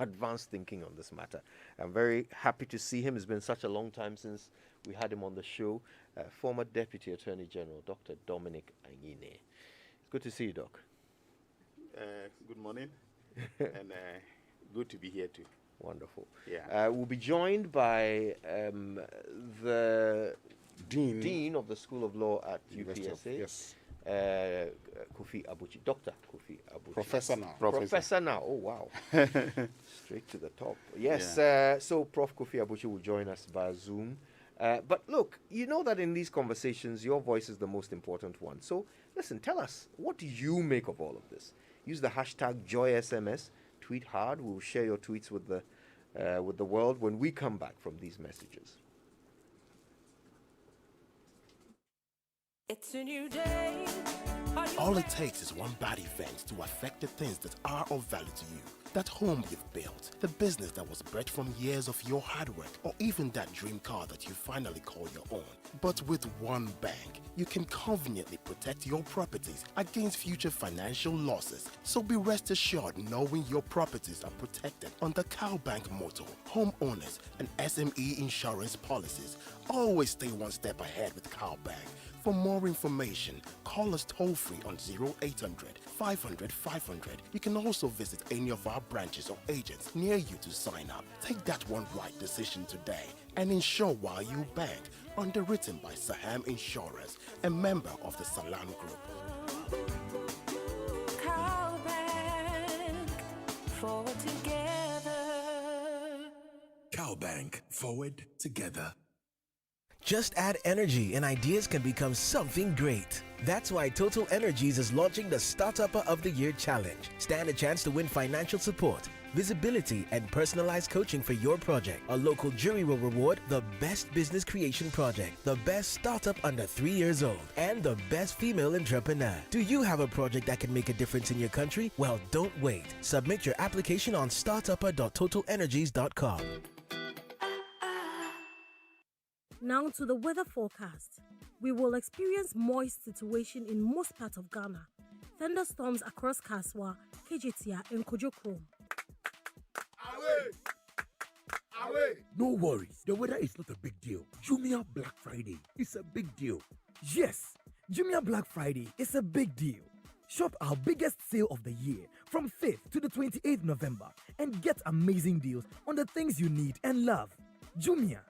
advanced thinking on this matter. I'm very happy to see him. It's been such a long time since we had him on the show. Former Deputy Attorney General, Dr. Dominic Anyine. It's good to see you, Doc. Good morning, and good to be here too. Wonderful. Yeah. We'll be joined by the Dean of the School of Law at UPSA. Yes. Kofi Abuchi, Dr. Kofi Abuchi. Professor now. Professor now. Oh, wow. Straight to the top. Yes. Yeah. So Prof. Kofi Abuchi will join us via Zoom. But look, you know that in these conversations, your voice is the most important one. So listen, tell us, what do you make of all of this? Use the hashtag JoySMS. Tweet hard. We'll share your tweets with the world when we come back from these messages. It's a new day. All it takes is one bad event to affect the things that are of value to you. That home you've built, the business that was bred from years of your hard work, or even that dream car that you finally call your own. But with one bank, you can conveniently protect your properties against future financial losses. So be rest assured knowing your properties are protected under Cowbank motto, homeowners and SME insurance policies. Always stay one step ahead with Cowbank. For more information, call us toll-free on 0800 500 500. You can also visit any of our branches or agents near you to sign up. Take that one right decision today and insure while you bank. Underwritten by Saham Insurance, a member of the Salam Group. Cowbank, forward together. Cowbank, forward together. Just add energy and ideas can become something great. That's why Total Energies is launching the Startupper of the Year Challenge. Stand a chance to win financial support, visibility, and personalized coaching for your project. A local jury will reward the best business creation project, the best startup under 3 years old, and the best female entrepreneur. Do you have a project that can make a difference in your country? Well, don't wait. Submit your application on startupper.totalenergies.com. Now to the weather forecast. We will experience moist situation in most parts of Ghana. Thunderstorms across Kaswa, Kejetia, and Kojokrom. Away! No worries, the weather is not a big deal. Jumia Black Friday is a big deal. Yes, Jumia Black Friday is a big deal. Shop our biggest sale of the year from 5th to the 28th November and get amazing deals on the things you need and love. Jumia.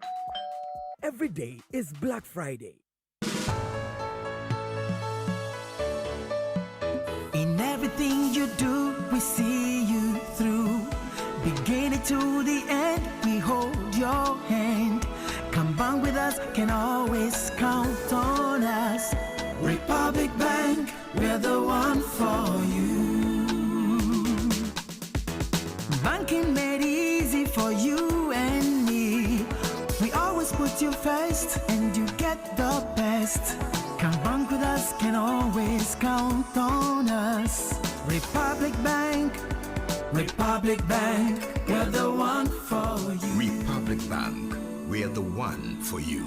Every day is Black Friday. In everything you do, we see you through. Beginning to the end, we hold your hand. Come on with us, can always count on us. Republic Bank, we're the one for you. Banking made easy for you and me. We always put you first and you get the best. Come bank with us, can always count on us. Republic Bank, we're the one for you. Republic Bank, we're the one for you.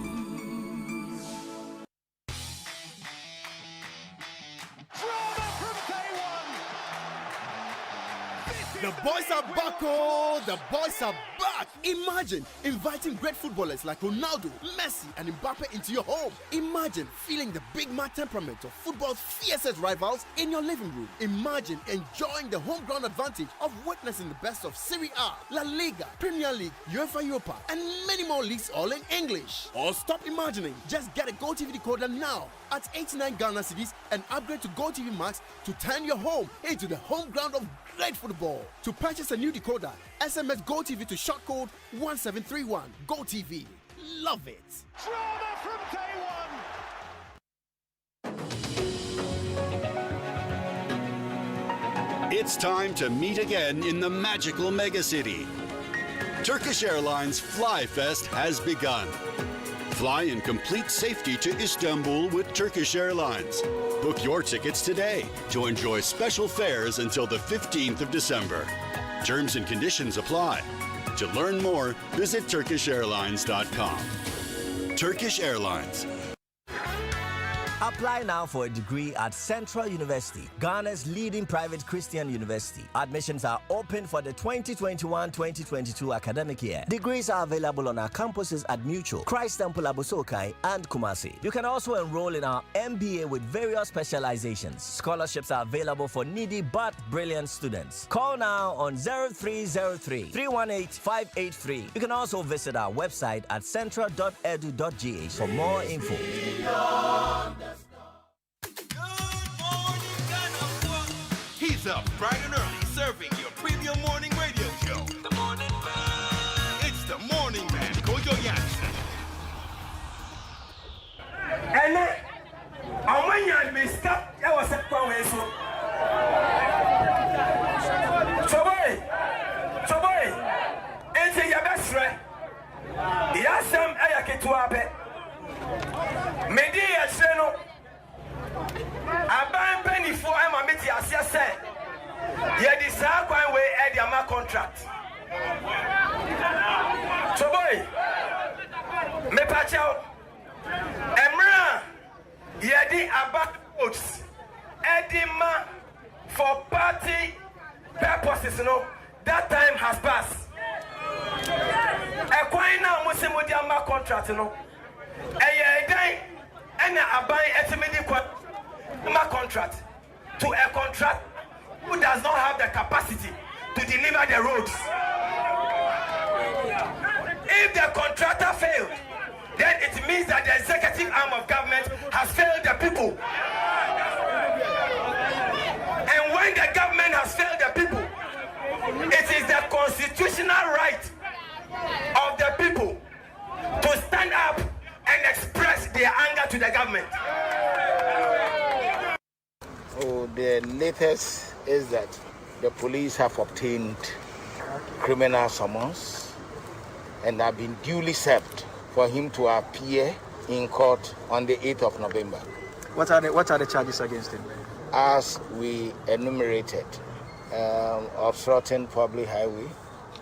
The boys are back, oh! The boys are back! Imagine inviting great footballers like Ronaldo, Messi, and Mbappe into your home. Imagine feeling the big man temperament of football's fiercest rivals in your living room. Imagine enjoying the home ground advantage of witnessing the best of Serie A, La Liga, Premier League, UEFA Europa, and many more leagues all in English. Or stop imagining. Just get a GoTV decoder now at 89 Ghana cedis and upgrade to GoTV Max to turn your home into the home ground of great football. To purchase a new decoder, SMS GoTV to short code 1731. GoTV. Love it. Drama from day one. It's time to meet again in the magical megacity. Turkish Airlines Flyfest has begun. Fly in complete safety to Istanbul with Turkish Airlines. Book your tickets today to enjoy special fares until the 15th of December. Terms and conditions apply. To learn more, visit TurkishAirlines.com. Turkish Airlines. Apply now for a degree at Central University, Ghana's leading private Christian university. Admissions are open for the 2021-2022 academic year. Degrees are available on our campuses at Mutual, Christ Temple Abosokai, and Kumasi. You can also enroll in our MBA with various specializations. Scholarships are available for needy but brilliant students. Call now on 0303-318-583. You can also visit our website at central.edu.gh for more info. He's up bright and early serving your premium morning radio show. The Morning Man. It's the Morning Man, Kojo Jackson. And I'm when you missed up, that was a power. So boy, it's your best friend. Yes, some Ayakituabe. Media Seno. I buy penny for him. I meet you as you said. You decide one way at your contract. So boy, me patch out. Emra, yedi about votes. Edima for party purposes. No, that time has passed. A coin now Muslim with your contract. No, a day and I buy estimated my contract to a contract who does not have the capacity to deliver the roads. If the contractor failed, then it means that the executive arm of government has failed the people. And when the government has failed the people, it is the constitutional right of the people to stand up and express their anger to the government. Oh, the latest is that the police have obtained criminal summons and have been duly served for him to appear in court on the 8th of November. What are the charges against him? As we enumerated, obstructing public highway,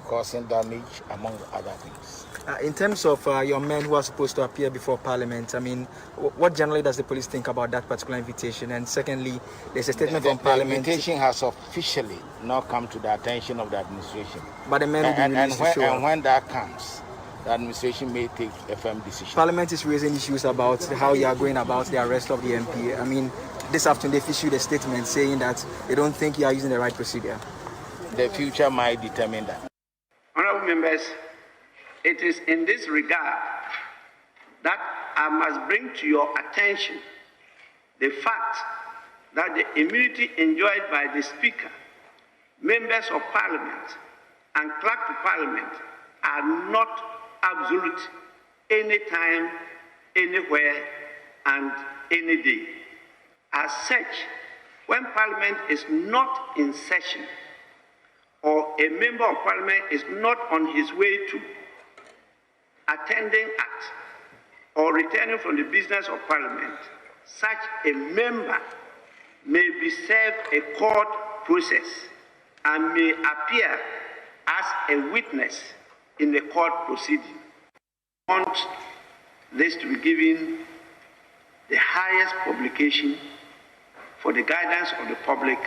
causing damage, among other things. In terms of your men who are supposed to appear before Parliament, I mean, what generally does the police think about that particular invitation? And secondly, there's a statement from Parliament. The invitation has officially not come to the attention of the administration. But the men will be released to show up. And when that comes, the administration may take a firm decision. Parliament is raising issues about how you are going about the arrest of the MP. I mean, this afternoon they've issued a statement saying that they don't think you are using the right procedure. The future might determine that. Honorable members, it is in this regard that I must bring to your attention the fact that the immunity enjoyed by the Speaker, members of Parliament, and Clerk to Parliament are not absolute anytime, anywhere, and any day. As such, when Parliament is not in session or a member of Parliament is not on his way to attending at or returning from the business of Parliament, such a member may be served a court process and may appear as a witness in the court proceeding. I want this to be given the highest publication for the guidance of the public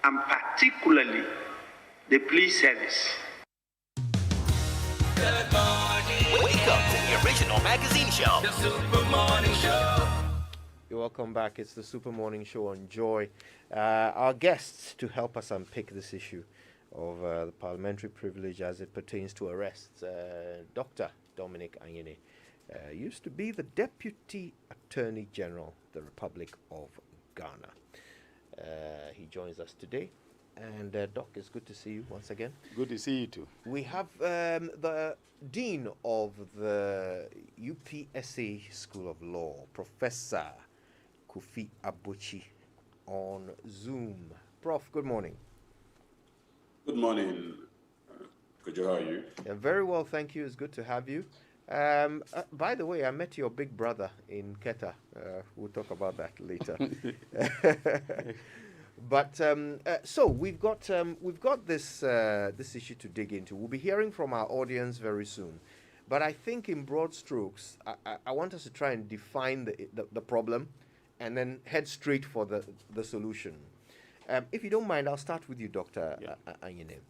and particularly the police service. Good morning. Wake up to the original magazine show. The Super Morning Show. You're welcome back. It's the Super Morning Show on Joy. Our guests to help us unpick this issue of the parliamentary privilege as it pertains to arrests. Dr. Dominic Anyene used to be the Deputy Attorney General of the Republic of Ghana. He joins us today. And Doc, it's good to see you once again. Good to see you too. We have the Dean of the UPSA School of Law, Professor Kofi Abuchi, on Zoom. Prof, good morning. Good morning. Kojo, how are you? Very well, thank you. It's good to have you. By the way, I met your big brother in Keta. We'll talk about that later. But so we've got this this issue to dig into. We'll be hearing from our audience very soon. But I think in broad strokes, I want us to try and define the problem and then head straight for the solution. If you don't mind, I'll start with you, Dr. Anyene.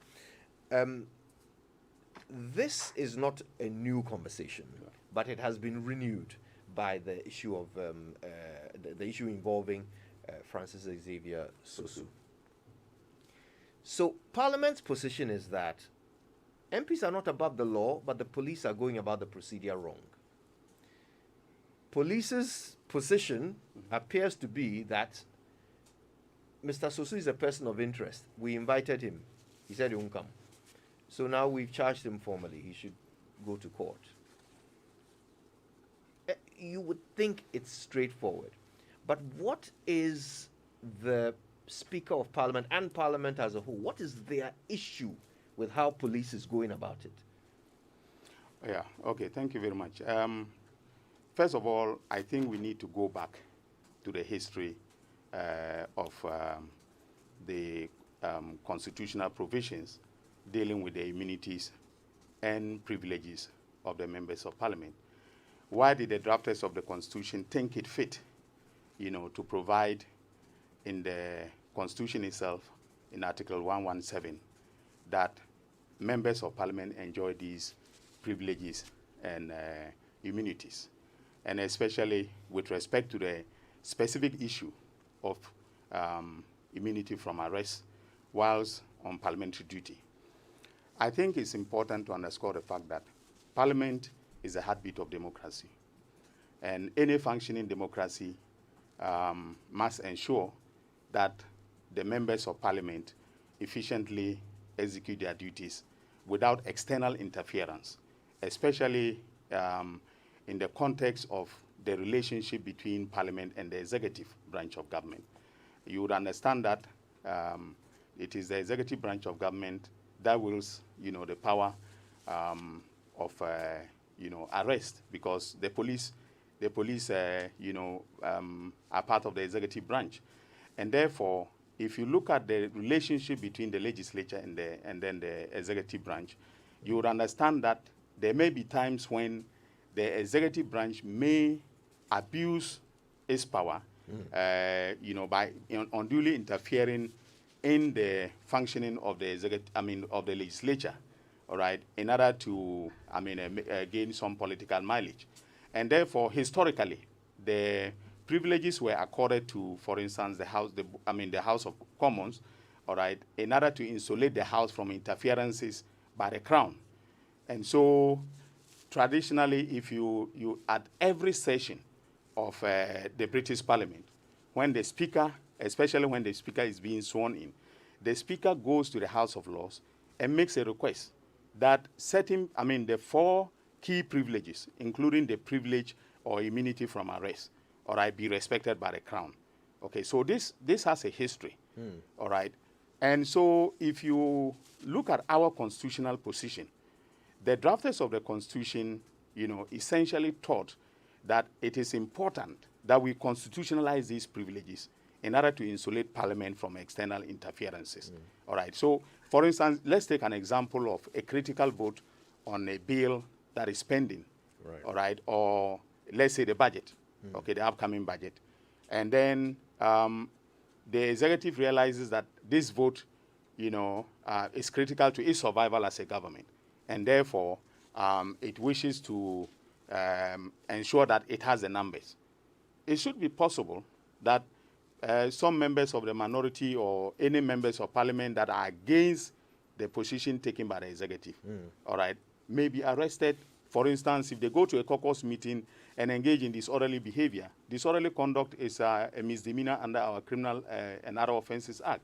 This is not a new conversation, but it has been renewed by the issue of the issue involving Francis Xavier Sosu. So Parliament's position is that MPs are not above the law, but the police are going about the procedure wrong. Police's position appears to be that Mr. Sosu is a person of interest. We invited him. He said he won't come. So now we've charged him formally. He should go to court. You would think it's straightforward. But what is the Speaker of Parliament and Parliament as a whole, what is their issue with how police is going about it? Yeah, okay, thank you very much. First of all, I think we need to go back to the history of the constitutional provisions dealing with the immunities and privileges of the members of Parliament. Why did the drafters of the Constitution think it fit, to provide in the Constitution itself, in Article 117, that members of Parliament enjoy these privileges and immunities, and especially with respect to the specific issue of immunity from arrest whilst on parliamentary duty? I think it's important to underscore the fact that Parliament is the heartbeat of democracy, and any functioning democracy must ensure that the members of Parliament efficiently execute their duties without external interference, especially in the context of the relationship between Parliament and the executive branch of government. You would understand that it is the executive branch of government that wills, the power of, arrest, because the police, are part of the executive branch. And therefore, if you look at the relationship between the legislature and then the executive branch, you would understand that there may be times when the executive branch may abuse its power, by unduly interfering in the functioning of the of the legislature, all right, in order to, gain some political mileage. And therefore, historically, the privileges were accorded to, for instance, the House of Commons, all right, in order to insulate the House from interferences by the Crown. And so, traditionally, if you at every session of the British Parliament, when the Speaker, especially when the Speaker is being sworn in, the Speaker goes to the House of Lords and makes a request that the 4 key privileges, including the privilege or immunity from arrest, all right, be respected by the Crown. Okay, so this has a history, all right? And so if you look at our constitutional position, the drafters of the Constitution, essentially thought that it is important that we constitutionalize these privileges in order to insulate Parliament from external interferences. All right, so for instance, let's take an example of a critical vote on a bill that is pending, all right, or let's say the budget, okay, the upcoming budget. And then the executive realizes that this vote, is critical to its survival as a government. And therefore, it wishes to ensure that it has the numbers. It should be possible that some members of the minority or any members of Parliament that are against the position taken by the executive, all right, may be arrested. For instance, if they go to a caucus meeting and engage in disorderly behavior, disorderly conduct is a misdemeanor under our Criminal and Other Offences Act.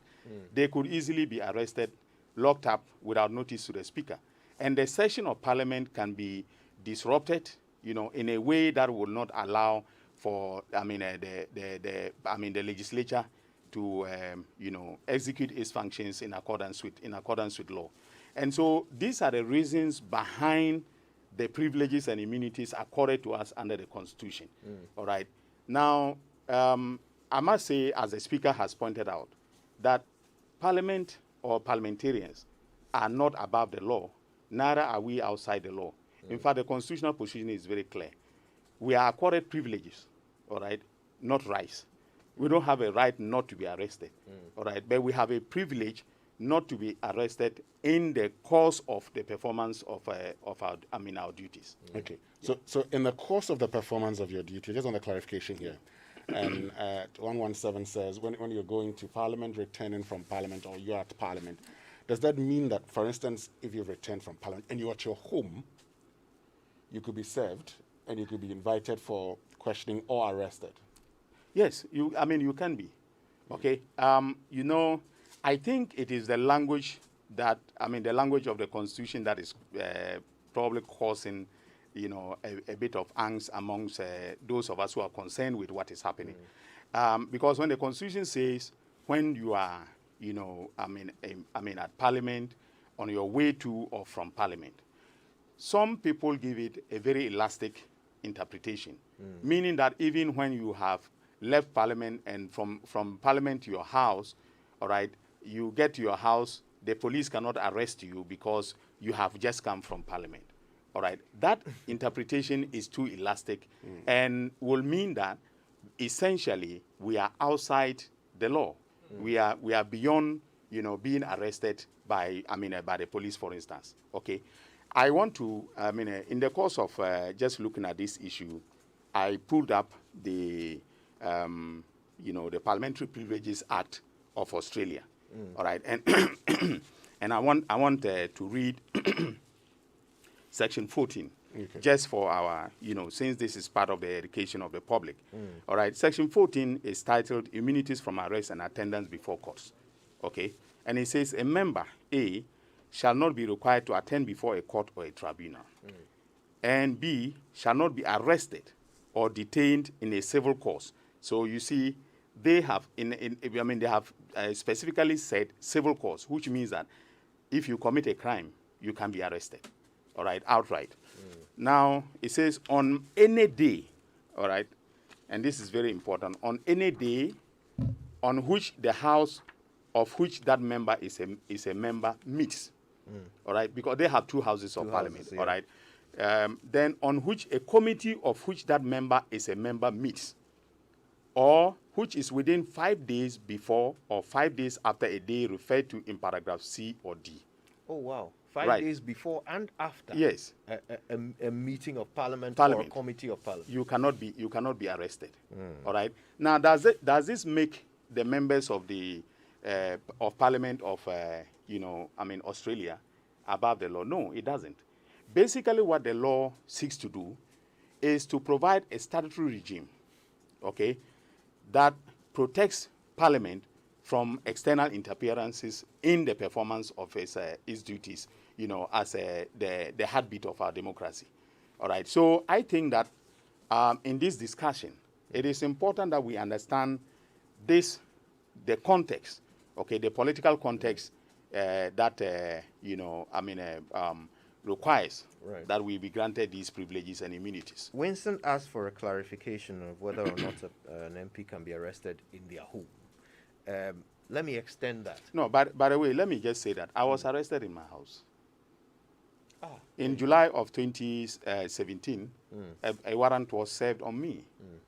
They could easily be arrested, locked up without notice to the Speaker. And the session of Parliament can be disrupted, in a way that will not allow for, the legislature to, execute its functions in accordance with law. And so these are the reasons behind the privileges and immunities accorded to us under the Constitution. All right. Now, I must say, as the Speaker has pointed out, that Parliament or parliamentarians are not above the law, neither are we outside the law. In fact, the constitutional position is very clear. We are accorded privileges, all right, not rights. We don't have a right not to be arrested, all right? But we have a privilege not to be arrested in the course of the performance of our duties. Okay. So in the course of the performance of your duty, just on the clarification here, and 117 says when you're going to Parliament, returning from Parliament, or you're at Parliament, does that mean that, for instance, if you've returned from Parliament and you're at your home, you could be served and you could be invited for questioning or arrested? Yes, you can be, okay? I think it is the language the language of the Constitution that is probably causing, a bit of angst amongst those of us who are concerned with what is happening. Because when the Constitution says when you are, at Parliament, on your way to or from Parliament, some people give it a very elastic interpretation, meaning that even when you have left Parliament and from Parliament to your house, all right, you get to your house, the police cannot arrest you because you have just come from Parliament. All right, that interpretation is too elastic and will mean that essentially we are outside the law. We are beyond, being arrested by the police, for instance. Okay, I want to, in the course of just looking at this issue, I pulled up the Parliamentary Privileges Act of Australia. All right, and and I want to read Section 14, just for our, since this is part of the education of the public. All right, Section 14 is titled Immunities from Arrest and Attendance Before Courts. Okay, and it says a member, A, shall not be required to attend before a court or a tribunal, and B, shall not be arrested or detained in a civil cause. So you see, they have they have specifically said civil cause, which means that if you commit a crime, you can be arrested, all right, outright. Now, it says on any day, all right, and this is very important, on any day on which the house of which that member is a member meets, all right, because they have two houses of Parliament, all right, then on which a committee of which that member is a member meets, or which is within 5 days before or 5 days after a day referred to in paragraph C or D. Oh, wow. 5 days before and after. Yes. A meeting of Parliament or a committee of Parliament. You cannot be arrested. All right. Now, does this make the members of the of Parliament of Australia above the law? No, it doesn't. Basically, what the law seeks to do is to provide a statutory regime, okay, that protects Parliament from external interferences in the performance of its duties, as the heartbeat of our democracy. All right. So I think that in this discussion, it is important that we understand the context, okay, the political context that requires that we be granted these privileges and immunities. Winston asked for a clarification of whether or not an MP can be arrested in their home. Let me extend that. No, but by the way, let me just say that I was arrested in my house. In July of 2017, a warrant was served on me,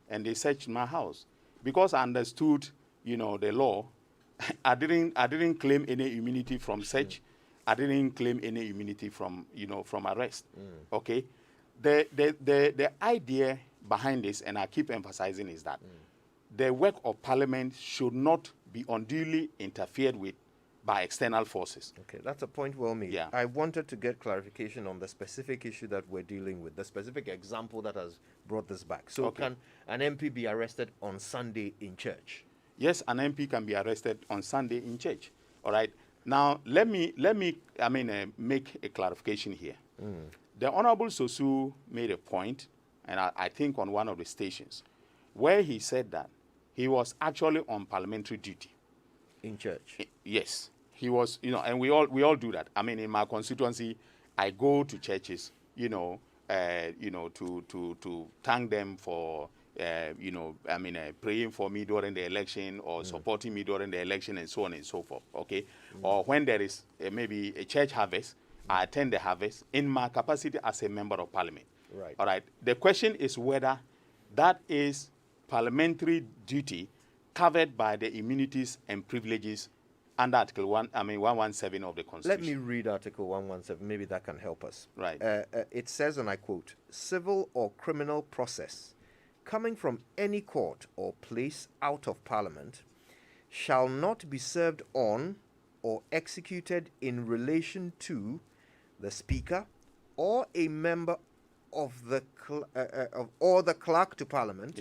and they searched my house. Because I understood, the law, I didn't claim any immunity from search. I didn't claim any immunity from arrest. Okay, the idea behind this, and I keep emphasizing, is that the work of Parliament should not be unduly interfered with by external forces. Okay, that's a point well made. Yeah. I wanted to get clarification on the specific issue that we're dealing with, the specific example that has brought this back. So can an MP be arrested on Sunday in church? Yes, an MP can be arrested on Sunday in church. All right. Now, let me make a clarification here. The Honorable Sosu made a point, and I think on one of the stations, where he said that he was actually on parliamentary duty. In church? Yes. He was, and we all do that. In my constituency, I go to churches, to thank them for, praying for me during the election or supporting me during the election and so on and so forth, okay? Or when there is maybe a church harvest, I attend the harvest in my capacity as a member of Parliament. Right. All right. The question is whether that is parliamentary duty covered by the immunities and privileges under Article 117 of the Constitution. Let me read Article 117. Maybe that can help us. Right. It says, and I quote, civil or criminal process coming from any court or place out of Parliament shall not be served on or executed in relation to the Speaker or a member of the or the clerk to Parliament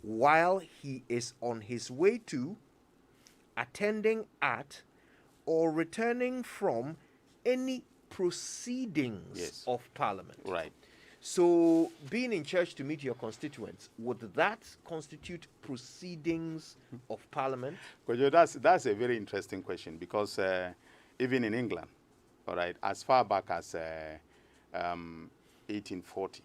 while he is on his way to, attending at, or returning from any proceedings of Parliament. Right. So, being in church to meet your constituents, would that constitute proceedings of Parliament? Well, that's a very interesting question, because even in England, all right, as far back as 1840,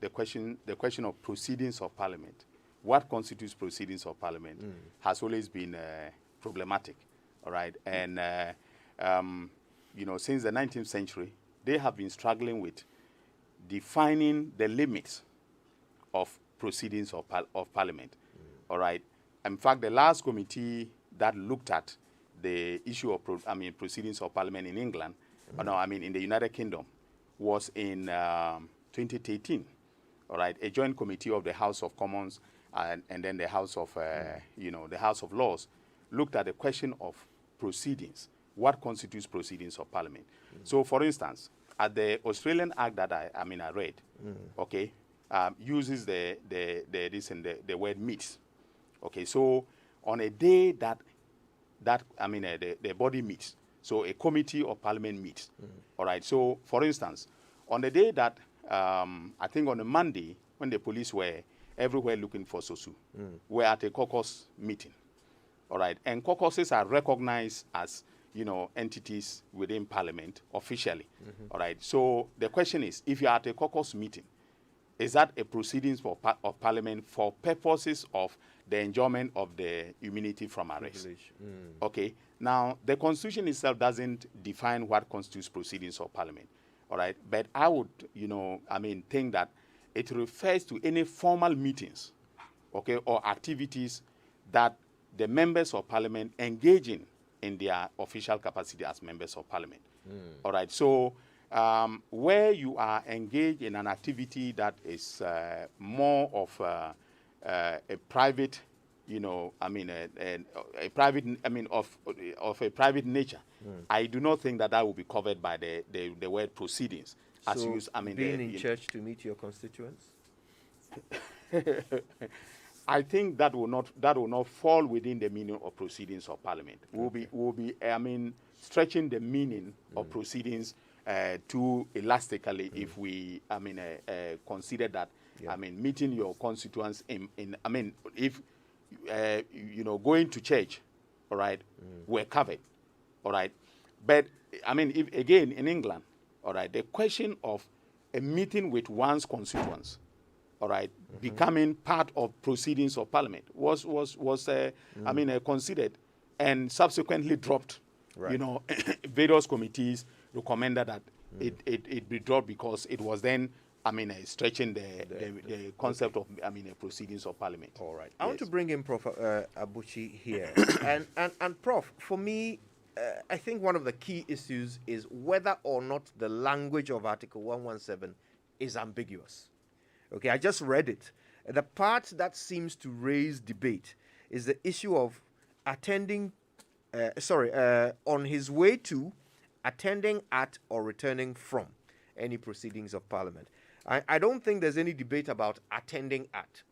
the question of proceedings of Parliament, what constitutes proceedings of Parliament, has always been problematic, all right? And, you know, since the 19th century, they have been struggling with defining the limits of proceedings of Parliament, all right? In fact, the last committee that looked at the issue of proceedings of Parliament in England, in the United Kingdom, was in 2013, all right? A joint committee of the House of Commons and then the House of, the House of Lords, looked at the question of proceedings. What constitutes proceedings of Parliament? So, for instance, at the Australian Act that I read, okay, uses the word meets. Okay, so on a day that the body meets, so a committee of Parliament meets. All right. So, for instance, on the day that I think on a Monday, when the police were everywhere looking for Sosu, we're at a caucus meeting. All right, and caucuses are recognized as entities within Parliament officially. All right. So the question is, if you're at a caucus meeting, is that a proceedings of Parliament for purposes of the enjoyment of the immunity from arrest? Okay. Now, the Constitution itself doesn't define what constitutes proceedings of Parliament. All right. But I would, think that it refers to any formal meetings, okay, or activities that the members of Parliament engage in their official capacity as members of Parliament. All right. So where you are engaged in an activity that is more of a private, of a private nature, I do not think that will be covered by the word proceedings. As So, used, being in church to meet your constituents? I think that will not fall within the meaning of proceedings of Parliament. Will be stretching the meaning of proceedings too elastically if we consider that meeting your constituents if going to church, all right, we're covered, all right. But if again in England, all right, the question of a meeting with one's constituents, all right, becoming part of proceedings of Parliament was considered and subsequently dropped. Right. Various committees recommended that it be dropped because it was then stretching the concept of proceedings of Parliament. All right. I want to bring in Prof. Abuchi here, and Prof. For me, I think one of the key issues is whether or not the language of Article 117 is ambiguous. Okay, I just read it. The part that seems to raise debate is the issue of attending, on his way to, attending at, or returning from any proceedings of Parliament. I don't think there's any debate about attending at.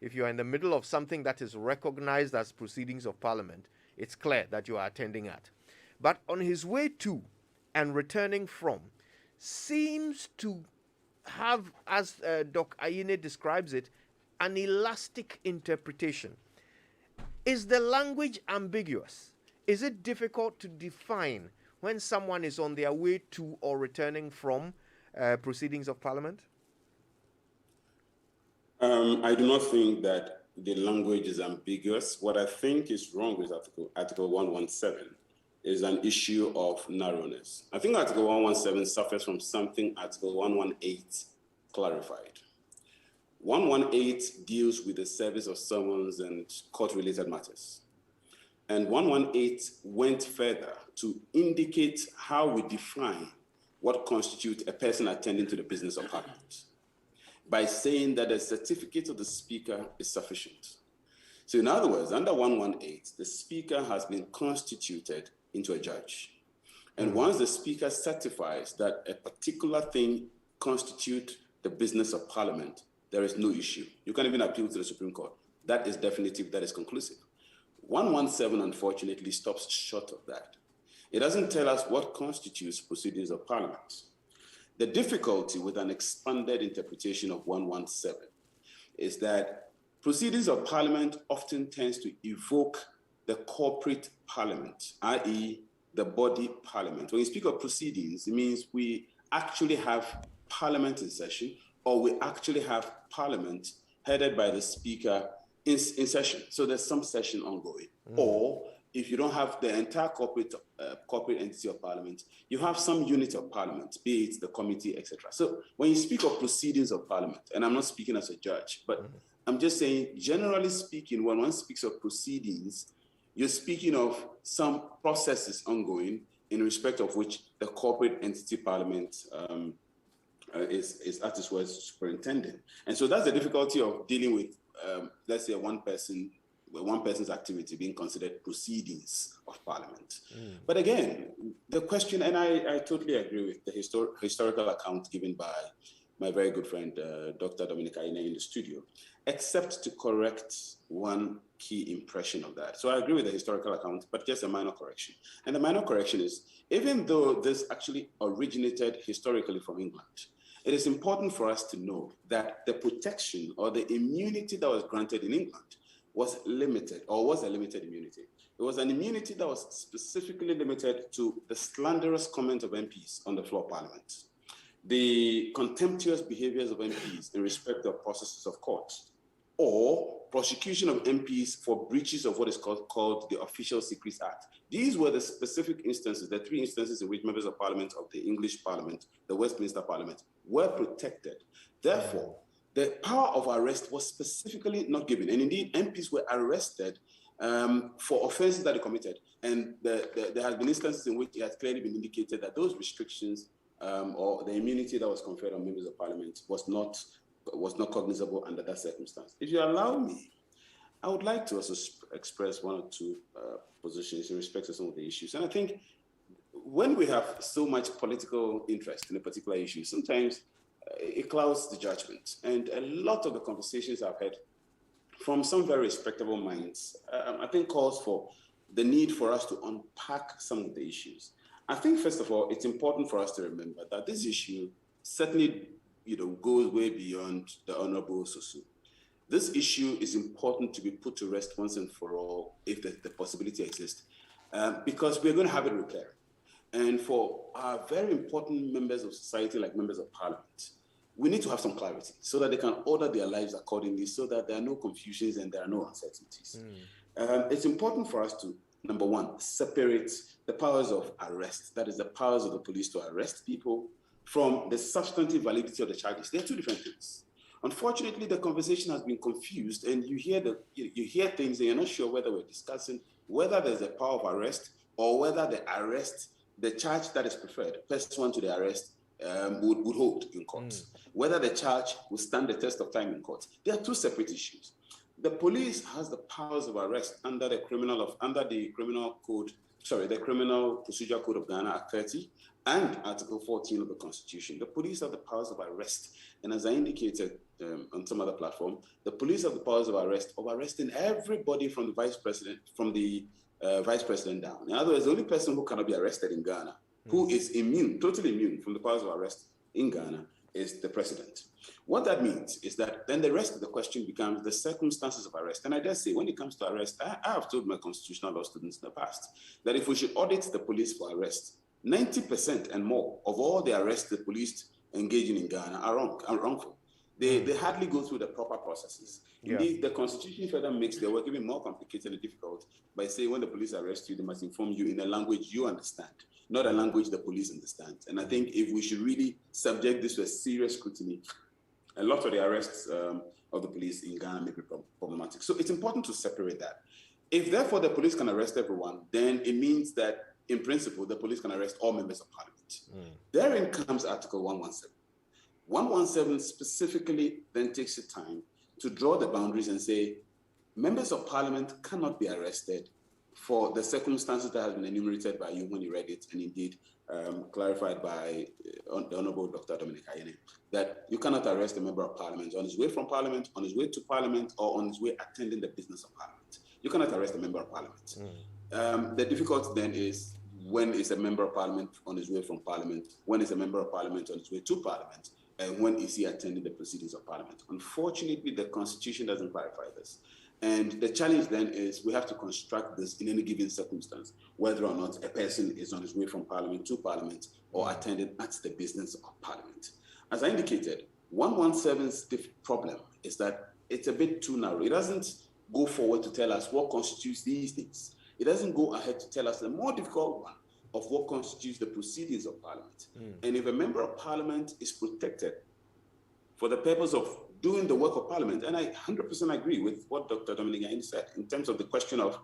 If you're in the middle of something that is recognized as proceedings of Parliament, it's clear that you are attending at. But on his way to and returning from seems to have, as Doc Ayine describes it, an elastic interpretation. Is the language ambiguous? Is it difficult to define when someone is on their way to or returning from proceedings of Parliament? I do not think that the language is ambiguous. What I think is wrong with Article 117 is an issue of narrowness. I think Article 117 suffers from something Article 118 clarified. 118 deals with the service of summons and court-related matters. And 118 went further to indicate how we define what constitutes a person attending to the business of Parliament by saying that a certificate of the Speaker is sufficient. So in other words, under 118, the Speaker has been constituted into a judge. And once the Speaker certifies that a particular thing constitutes the business of Parliament, there is no issue. You can even appeal to the Supreme Court. That is definitive, that is conclusive. 117, unfortunately, stops short of that. It doesn't tell us what constitutes proceedings of Parliament. The difficulty with an expanded interpretation of 117 is that proceedings of Parliament often tends to evoke the corporate Parliament, i.e., the body Parliament. When you speak of proceedings, it means we actually have Parliament in session, or we actually have Parliament headed by the Speaker in session. So there's some session ongoing. Or if you don't have the entire corporate entity of Parliament, you have some unit of Parliament, be it the committee, etc. So when you speak of proceedings of Parliament, and I'm not speaking as a judge, but I'm just saying, generally speaking, when one speaks of proceedings, you're speaking of some processes ongoing in respect of which the corporate entity Parliament is at its worst superintending. And so that's the difficulty of dealing with, let's say, one person's activity being considered proceedings of Parliament. But again, the question, and I totally agree with the historical account given by my very good friend, Dr. Dominic Aine in the studio, except to correct one key impression of that. So I agree with the historical account, but just a minor correction. And the minor correction is, even though this actually originated historically from England, it is important for us to know that the protection or the immunity that was granted in England was limited, or was a limited immunity. It was an immunity that was specifically limited to the slanderous comment of MPs on the floor of Parliament, the contemptuous behaviors of MPs in respect of processes of court, or prosecution of MPs for breaches of what is called the Official Secrets Act. These were the specific instances, the three instances in which members of Parliament of the English Parliament, the Westminster Parliament, were protected. Therefore, the power of arrest was specifically not given. And indeed, MPs were arrested for offenses that they committed. And there has been instances in which it has clearly been indicated that those restrictions or the immunity that was conferred on members of Parliament was not cognizable under that circumstance. If you allow me, I would like to also express one or two positions in respect to some of the issues. And I think when we have so much political interest in a particular issue, sometimes it clouds the judgment. And a lot of the conversations I've had from some very respectable minds, I think calls for the need for us to unpack some of the issues. I think, first of all, it's important for us to remember that this issue certainly goes way beyond the Honorable Sosu. This issue is important to be put to rest once and for all, if the possibility exists, because we're going to have it recurring. And for our very important members of society, like members of Parliament, we need to have some clarity so that they can order their lives accordingly, so that there are no confusions and there are no uncertainties. It's important for us to, number one, separate the powers of arrest, that is the powers of the police to arrest people, from the substantive validity of the charges. They're two different things. Unfortunately, the conversation has been confused, and you hear things and you're not sure whether we're discussing whether there's a power of arrest or whether the charge that is preferred, pursuant to the arrest, would hold in court. Whether the charge will stand the test of time in court. They are two separate issues. The police has the powers of arrest under the Criminal Procedure Code of Ghana, Act 30, and Article 14 of the Constitution. The police have the powers of arrest. And as I indicated on some other platform, the police have the powers of arresting everybody from the vice president down. In other words, the only person who cannot be arrested in Ghana, who is totally immune from the powers of arrest in Ghana, is the president. What that means is that then the rest of the question becomes the circumstances of arrest. And I dare say, when it comes to arrest, I have told my constitutional law students in the past that if we should audit the police for arrest, 90% and more of all the arrests the police engaging in Ghana are wrongful. They hardly go through the proper processes. Indeed, the Constitution further makes their work even more complicated and difficult by saying when the police arrest you, they must inform you in a language you understand, not a language the police understand. And I think if we should really subject this to a serious scrutiny, A lot of the arrests of the police in Ghana may be problematic. So it's important to separate that. If therefore the police can arrest everyone, then it means that in principle, the police can arrest all members of parliament. Therein comes Article 117. 117 specifically then takes the time to draw the boundaries and say, members of parliament cannot be arrested for the circumstances that have been enumerated by you when you read it, and indeed clarified by the Honorable Dr. Dominic Ayene, that you cannot arrest a member of parliament on his way from parliament, on his way to parliament, or on his way attending the business of parliament. You cannot arrest a member of parliament. The difficulty then is when is a member of parliament on his way from parliament, when is a member of parliament on his way to parliament, and when is he attending the proceedings of parliament. Unfortunately, the Constitution doesn't clarify this. And the challenge then is we have to construct this in any given circumstance, whether or not a person is on his way from parliament to parliament or attending at the business of parliament. As I indicated, 117's problem is that it's a bit too narrow. It doesn't go forward to tell us what constitutes these things. It doesn't go ahead to tell us the more difficult one of what constitutes the proceedings of parliament. And if a member of parliament is protected for the purpose of doing the work of parliament, and I 100% agree with what Dr. Dominic Ayene said in terms of the question of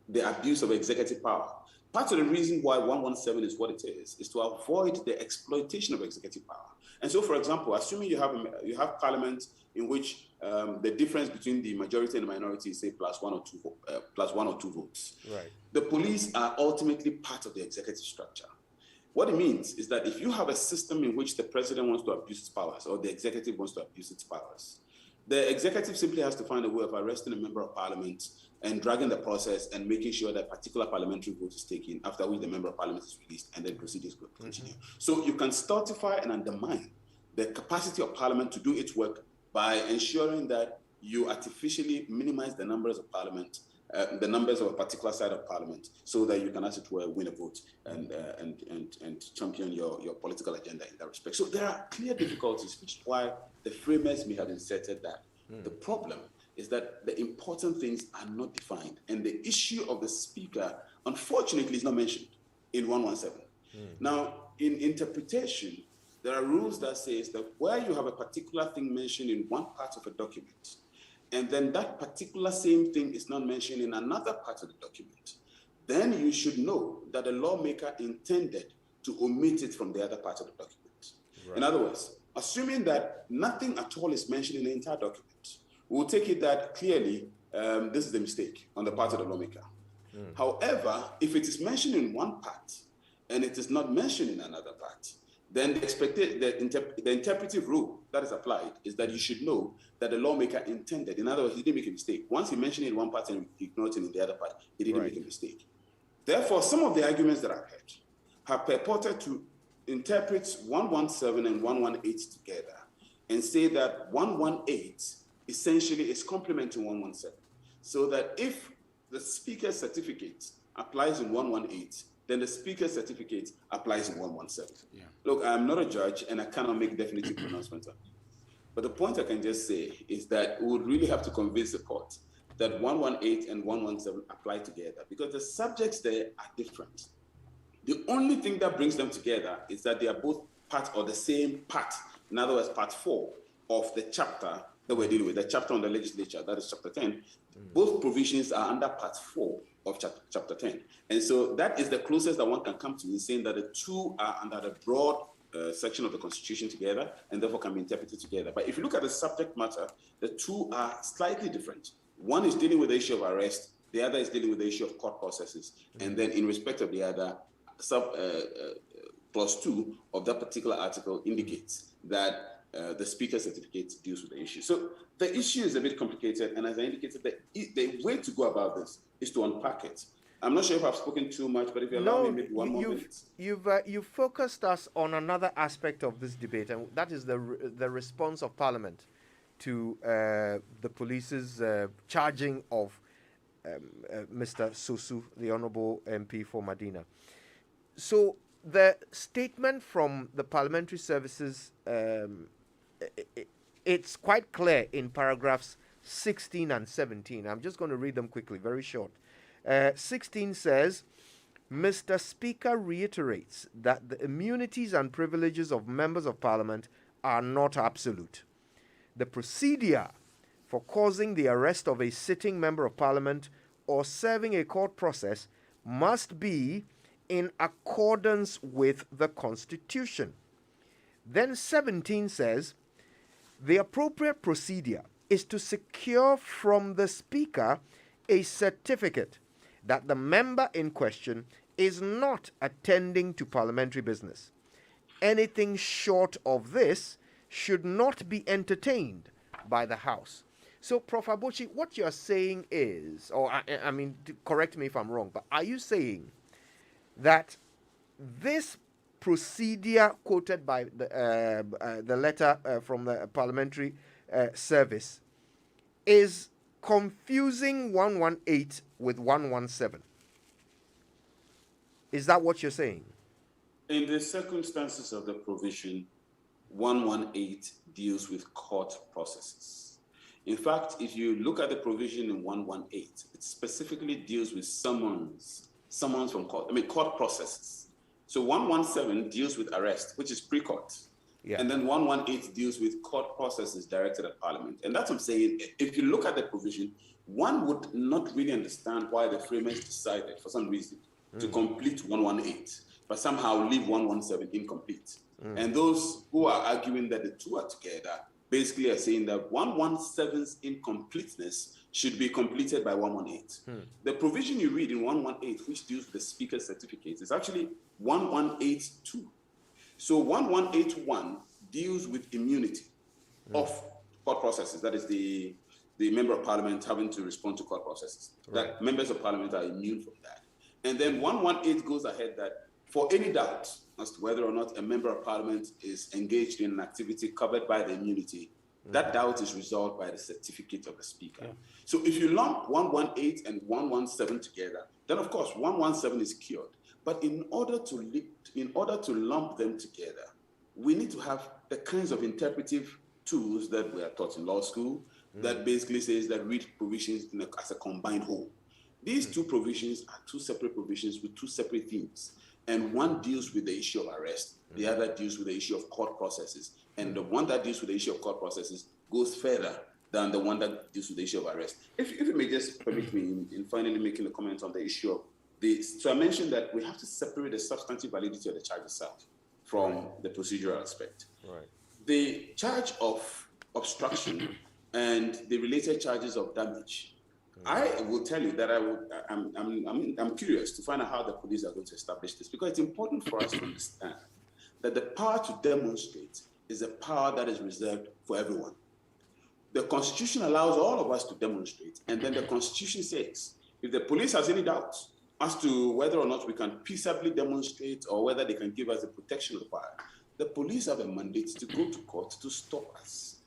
the abuse of executive power. Part of the reason why 117 is what it is to avoid the exploitation of executive power. And so, for example, assuming you have parliament in which the difference between the majority and the minority is, say, plus one or two votes. Right. The police are ultimately part of the executive structure. What it means is that if you have a system in which the president wants to abuse its powers or the executive wants to abuse its powers, the executive simply has to find a way of arresting a member of parliament and dragging the process and making sure that particular parliamentary vote is taken, after which the member of parliament is released and then proceedings will continue. So you can stultify and undermine the capacity of parliament to do its work by ensuring that you artificially minimize the numbers of parliament, the numbers of a particular side of parliament, so that you can, as it were, win a vote and champion your political agenda in that respect. So there are clear difficulties, which is why the framers may have inserted that. The problem is that the important things are not defined, and the issue of the speaker, unfortunately, is not mentioned in 117. Now, in interpretation, there are rules that says that where you have a particular thing mentioned in one part of a document, and then that particular same thing is not mentioned in another part of the document, then you should know that the lawmaker intended to omit it from the other part of the document. Right. In other words, assuming that nothing at all is mentioned in the entire document, we'll take it that clearly this is a mistake on the part of the lawmaker. However, if it is mentioned in one part and it is not mentioned in another part, then the interpretive rule that is applied is that you should know that the lawmaker intended. In other words, he didn't make a mistake. Once he mentioned it in one part and ignored it in the other part, he didn't make a mistake. Therefore, some of the arguments that I've heard have purported to interpret 117 and 118 together and say that 118 essentially is complementing 117. So that if the speaker's certificate applies in 118, then the speaker's certificate applies in 117. Yeah. Look, I'm not a judge and I cannot make definitive pronouncements on it. But the point I can just say is that we would really have to convince the court that 118 and 117 apply together because the subjects there are different. The only thing that brings them together is that they are both part of the same part. In other words, part 4 of the chapter that we're dealing with, the chapter on the legislature, that is chapter 10. Both provisions are under part 4 of chapter 10. And so that is the closest that one can come to in saying that the two are under the broad section of the Constitution together and therefore can be interpreted together. But if you look at the subject matter, the two are slightly different. One is dealing with the issue of arrest, the other is dealing with the issue of court processes. And then in respect of the other, clause 2 of that particular article indicates that the speaker certificate deals with the issue. So the issue is a bit complicated, and as I indicated, the way to go about this is to unpack it. I'm not sure if I've spoken too much, but if you allow me maybe one more minute. You've focused us on another aspect of this debate, and that is the response of Parliament to the police's charging of Mr. Sosu, the Honourable MP for Medina. So the statement from the Parliamentary Services, it's quite clear in paragraphs 16 and 17. I'm just going to read them quickly, very short. 16 says, Mr. Speaker reiterates that the immunities and privileges of members of Parliament are not absolute. the procedure for causing the arrest of a sitting member of parliament or serving a court process must be in accordance with the Constitution. Then 17 says, the appropriate procedure is to secure from the Speaker a certificate that the member in question is not attending to parliamentary business. Anything short of this should not be entertained by the House. So, Prof. Abochi, what you're saying is, or I mean, correct me if I'm wrong, but are you saying that this procedure quoted by the letter from the parliamentary service is confusing 118 with 117? Is that what you're saying? In the circumstances of the provision, 118 deals with court processes. In fact, if you look at the provision in 118, it specifically deals with summons from court, court processes. So 117 deals with arrest, which is pre-court. Yeah. And then 118 deals with court processes directed at Parliament. And that's what I'm saying. If you look at the provision, one would not really understand why the framers decided, for some reason, to complete 118, but somehow leave 117 incomplete. And those who are arguing that the two are together basically are saying that 117's incompleteness should be completed by 118. The provision you read in 118, which deals with the Speaker's certificate, is actually 1182. So 1181 deals with immunity of court processes. That is the member of parliament having to respond to court processes. That members of parliament are immune from that. And then 118 goes ahead that for any doubt as to whether or not a member of parliament is engaged in an activity covered by the immunity, that doubt is resolved by the certificate of the Speaker. So if you lump 118 and 117 together, then of course 117 is cured. But in order to lump them together, we need to have the kinds of interpretive tools that we are taught in law school that basically says that read provisions as a combined whole. These two provisions are two separate provisions with two separate themes. And one deals with the issue of arrest, the other deals with the issue of court processes. And the one that deals with the issue of court processes goes further than the one that deals with the issue of arrest. If you may just permit me in finally making a comment on the issue of this. So I mentioned that we have to separate the substantive validity of the charge itself from the procedural aspect. The charge of obstruction and the related charges of damage, I will tell you that I'm curious to find out how the police are going to establish this, because it's important for us to understand that the power to demonstrate is a power that is reserved for everyone. The Constitution allows all of us to demonstrate, and then the Constitution says, if the police has any doubts as to whether or not we can peaceably demonstrate or whether they can give us the protection required, the police have a mandate to go to court to stop us.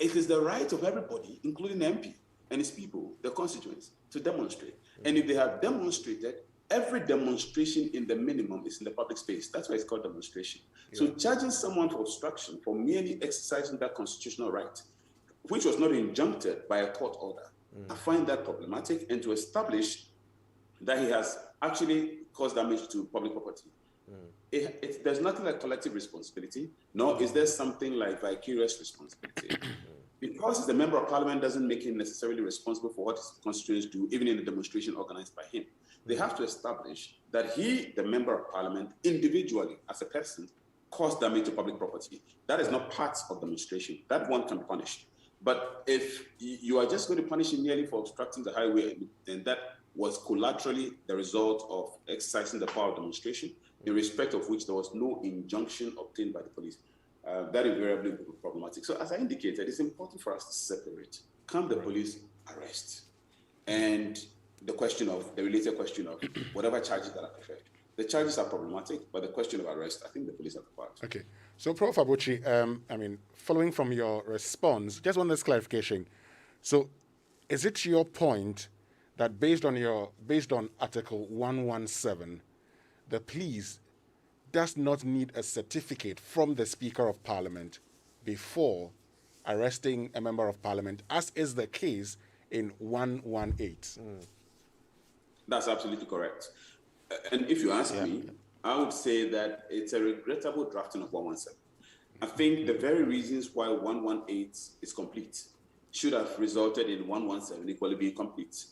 It is the right of everybody, including the MP and his people, the constituents, to demonstrate. And if they have demonstrated, every demonstration in the minimum is in the public space. That's why it's called demonstration. So charging someone for obstruction, for merely exercising that constitutional right, which was not injuncted by a court order, I find that problematic. And to establish that he has actually caused damage to public property, there's nothing like collective responsibility, nor is there something like vicarious responsibility. Because he's a member of parliament doesn't make him necessarily responsible for what his constituents do, even in a demonstration organized by him. They have to establish that he, the member of parliament, individually, as a person, caused damage to public property. That is not part of demonstration. That one can be punished. But if you are just going to punish him merely for obstructing the highway, then that was collaterally the result of exercising the power of demonstration, in respect of which there was no injunction obtained by the police. That invariably would be problematic. So as I indicated, it's important for us to separate, can the police arrest? And the related question of whatever charges that are preferred. The charges are problematic, but the question of arrest, I think the police are prepared. Okay. So, Prof. Abochi, following from your response, just one last clarification. So, is it your point that based on Article 117, the police does not need a certificate from the Speaker of Parliament before arresting a member of Parliament, as is the case in 118? That's absolutely correct. And if you ask me, I would say that it's a regrettable drafting of 117. I think the very reasons why 118 is complete should have resulted in 117 equally being complete.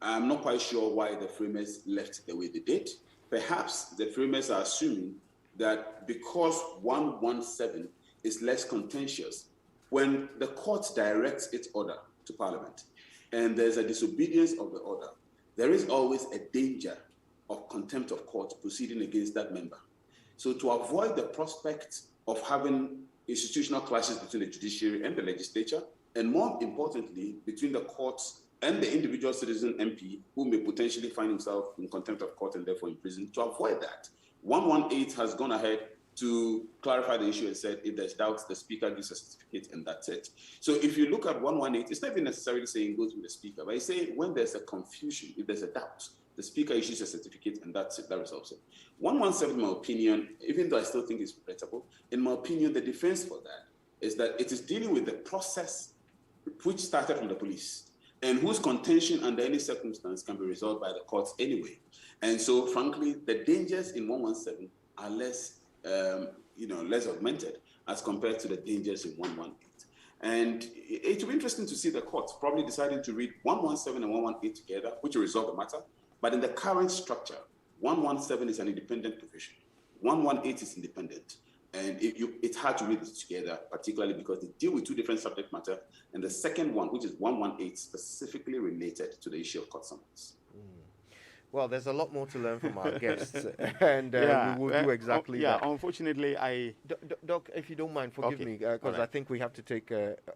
I'm not quite sure why the framers left the way they did. Perhaps the framers are assuming that because 117 is less contentious, when the court directs its order to Parliament and there's a disobedience of the order, there is always a danger of contempt of court proceeding against that member. So to avoid the prospect of having institutional clashes between the judiciary and the legislature, and more importantly, between the courts and the individual citizen MP who may potentially find himself in contempt of court and therefore in prison, to avoid that, 118 has gone ahead to clarify the issue and said, if there's doubts, the speaker gives a certificate and that's it. So if you look at 118, it's not even necessarily saying go through the speaker, but it's saying when there's a confusion, if there's a doubt, the speaker issues a certificate and that's it, that resolves it. 117, in my opinion, even though I still think it's regrettable, in my opinion, the defense for that is that it is dealing with the process which started from the police and whose contention under any circumstance can be resolved by the courts anyway. And so, frankly, the dangers in 117 are less, less augmented as compared to the dangers in 118. And it will be interesting to see the courts probably deciding to read 117 and 118 together, which will resolve the matter. But in the current structure, 117 is an independent provision. 118 is independent. And it's hard to read it together, particularly because they deal with two different subject matter. And the second one, which is 118, specifically related to the issue of court summons. Well, there's a lot more to learn from our guests, and we will do exactly that. Yeah, unfortunately, Doc, if you don't mind, forgive me, because I think we have to take...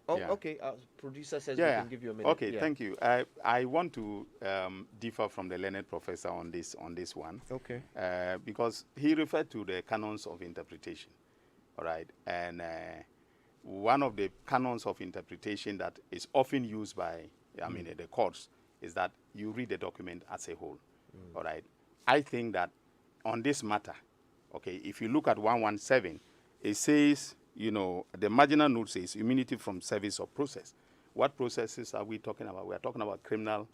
Okay, producer says we can give you a minute. Okay, thank you. I want to differ from the learned professor on this one. Okay. Because he referred to the canons of interpretation, all right? And one of the canons of interpretation that is often used by, the courts is that you read the document as a whole. All right. I think that on this matter, okay, if you look at 117, it says, the marginal note says immunity from service or process. What processes are we talking about? We are talking about criminal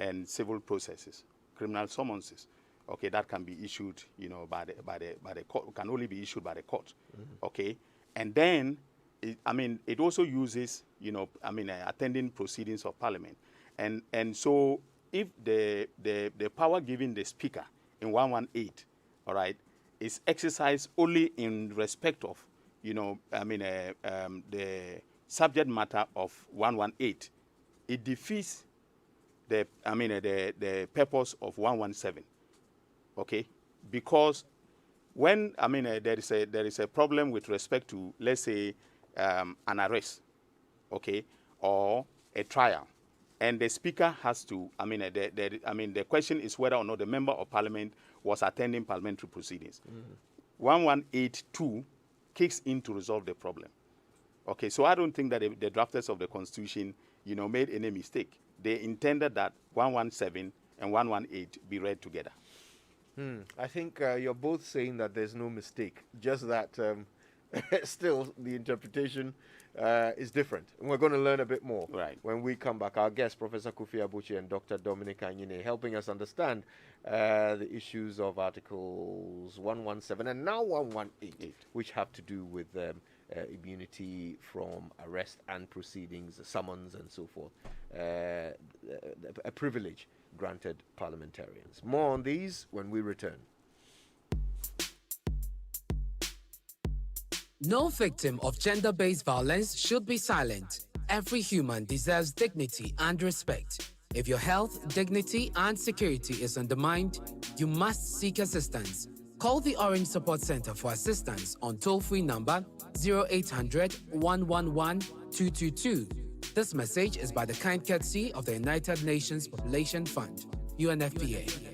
and civil processes, criminal summonses. Okay, that can be issued, by the court, can only be issued by the court. Okay, and then, it also uses, attending proceedings of Parliament, and so. If the power given the speaker in 118, all right, is exercised only in respect of, the subject matter of 118, it defeats the purpose of 117, okay? Because when there is a problem with respect to, let's say, an arrest, okay, or a trial. And the speaker has to, the question is whether or not the member of parliament was attending parliamentary proceedings. 118(2) kicks in to resolve the problem. Okay, so I don't think that the drafters of the Constitution, made any mistake. They intended that 117 and 118 be read together. I think you're both saying that there's no mistake, just that still the interpretation is different. And we're going to learn a bit more when we come back. Our guests, Professor Kofi Abuchi and Dr. Dominic Anyine, helping us understand the issues of Articles 117 and now 118, which have to do with immunity from arrest and proceedings, summons and so forth, a privilege granted parliamentarians. More on these when we return. No victim of gender-based violence should be silent. Every human deserves dignity and respect. If your health, dignity, and security is undermined, you must seek assistance. Call the Orange Support Center for assistance on toll-free number 0800 111 222. This message is by the kind courtesy of the United Nations Population Fund, UNFPA.